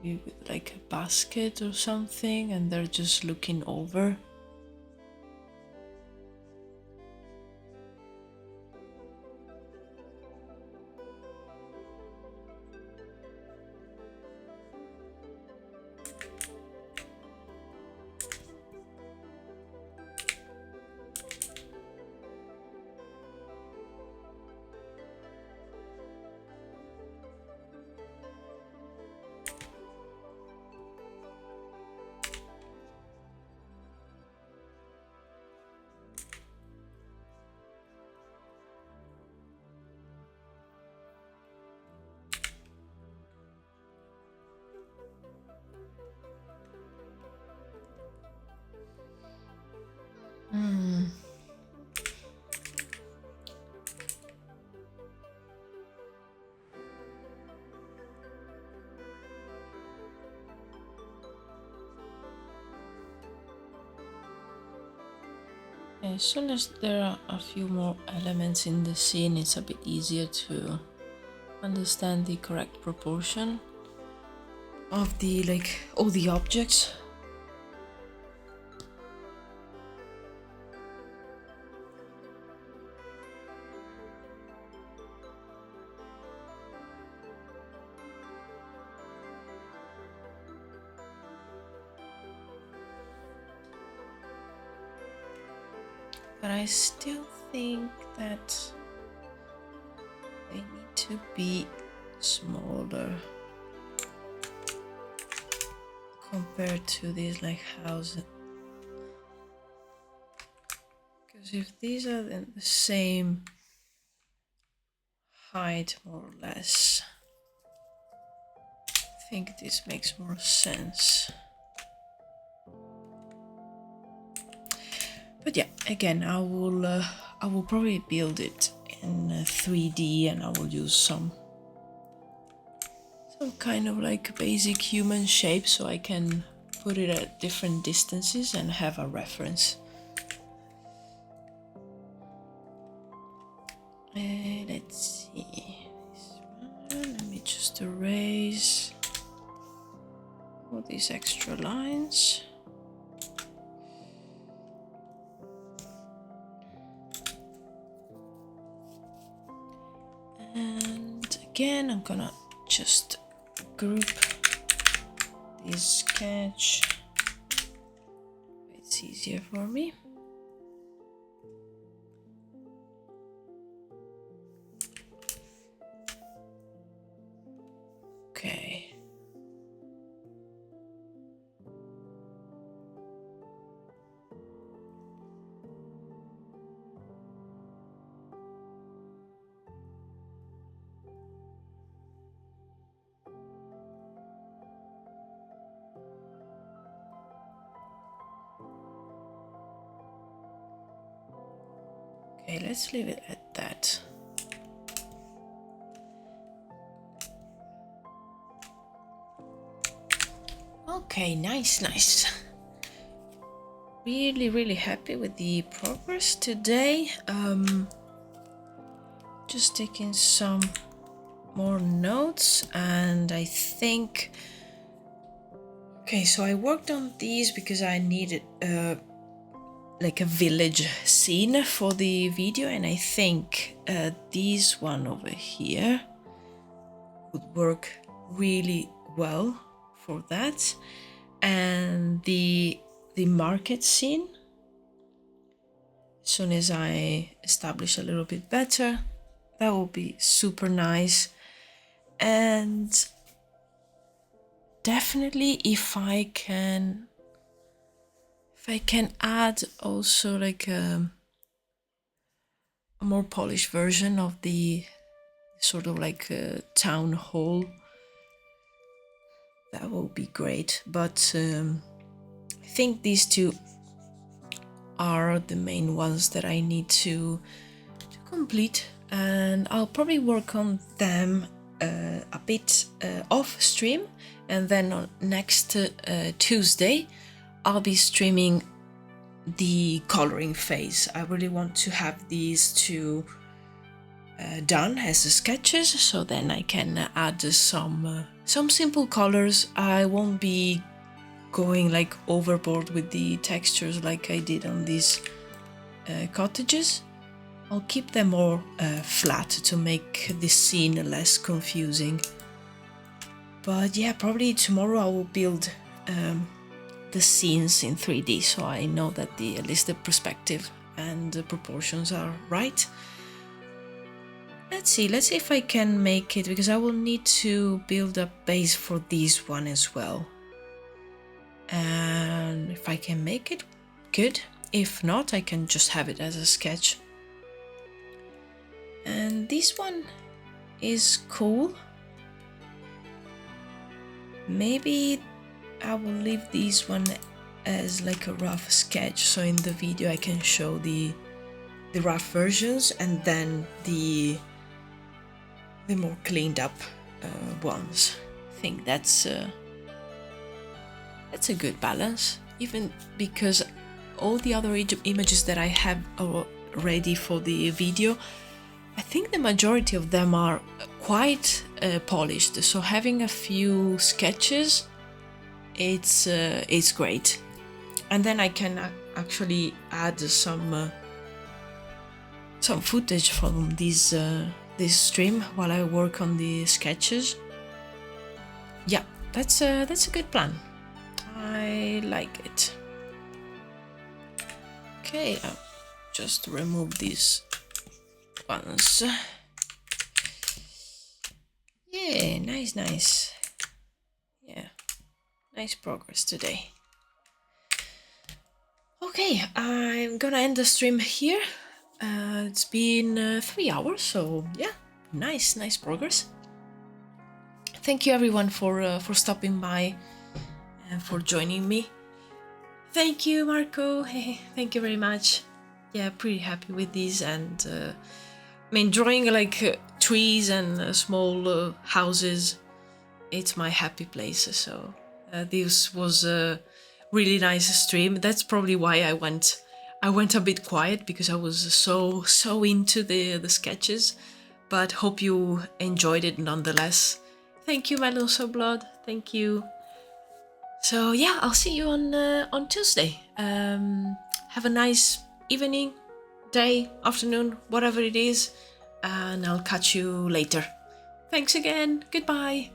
maybe with like a basket or something, and they're just looking over. As soon as there are a few more elements in the scene, it's a bit easier to understand the correct proportion of the all the objects. But I still think that they need to be smaller compared to these like houses. Because if these are the same height more or less, I think this makes more sense. But yeah, again, I will probably build it in 3D, and I will use some kind of like basic human shape so I can put it at different distances and have a reference. Let's see. This one. Let me just erase all these extra lines. And again, I'm gonna just group this sketch. It's easier for me. Okay. Okay, let's leave it at that. Okay, nice. Really happy with the progress today. Just taking some more notes, and I think, okay, so I worked on these because I needed like a village scene for the video, and I think this one over here would work really well for that. And the market scene, as soon as I establish a little bit better, that will be super nice. And definitely if I can add also like a more polished version of the sort of like town hall, that will be great. But I think these two are the main ones that I need to complete, and I'll probably work on them a bit off stream, and then on next Tuesday I'll be streaming the coloring phase. I really want to have these two done as sketches, so then I can add some simple colors. I won't be going like overboard with the textures like I did on these cottages. I'll keep them more flat to make the scene less confusing. But yeah, probably tomorrow I will build the scenes in 3D, so I know that at least the perspective and the proportions are right. Let's see if I can make it, because I will need to build a base for this one as well. And if I can make it, good. If not, I can just have it as a sketch. And this one is cool. Maybe I will leave this one as like a rough sketch, so in the video I can show the rough versions and then the more cleaned up ones. I think that's a good balance, even because all the other images that I have ready for the video, I think the majority of them are quite polished. So having a few sketches, it's great. And then I can actually add some footage from this stream while I work on the sketches. Yeah, that's a good plan. I like it. Okay, I'll just remove these ones. Yeah, nice. Yeah, nice progress today. Okay, I'm gonna end the stream here. It's been 3 hours, so yeah, nice progress. Thank you everyone for stopping by and for joining me. Thank you, Marco. Thank you very much. Yeah, pretty happy with these, and I mean, drawing like trees and small houses, it's my happy place. So this was a really nice stream. That's probably why I went a bit quiet, because I was so into the sketches. But hope you enjoyed it nonetheless. Thank you, Meloso Blood. Thank you. So yeah, I'll see you on Tuesday. Have a nice evening, day, afternoon, whatever it is, and I'll catch you later. Thanks again. Goodbye.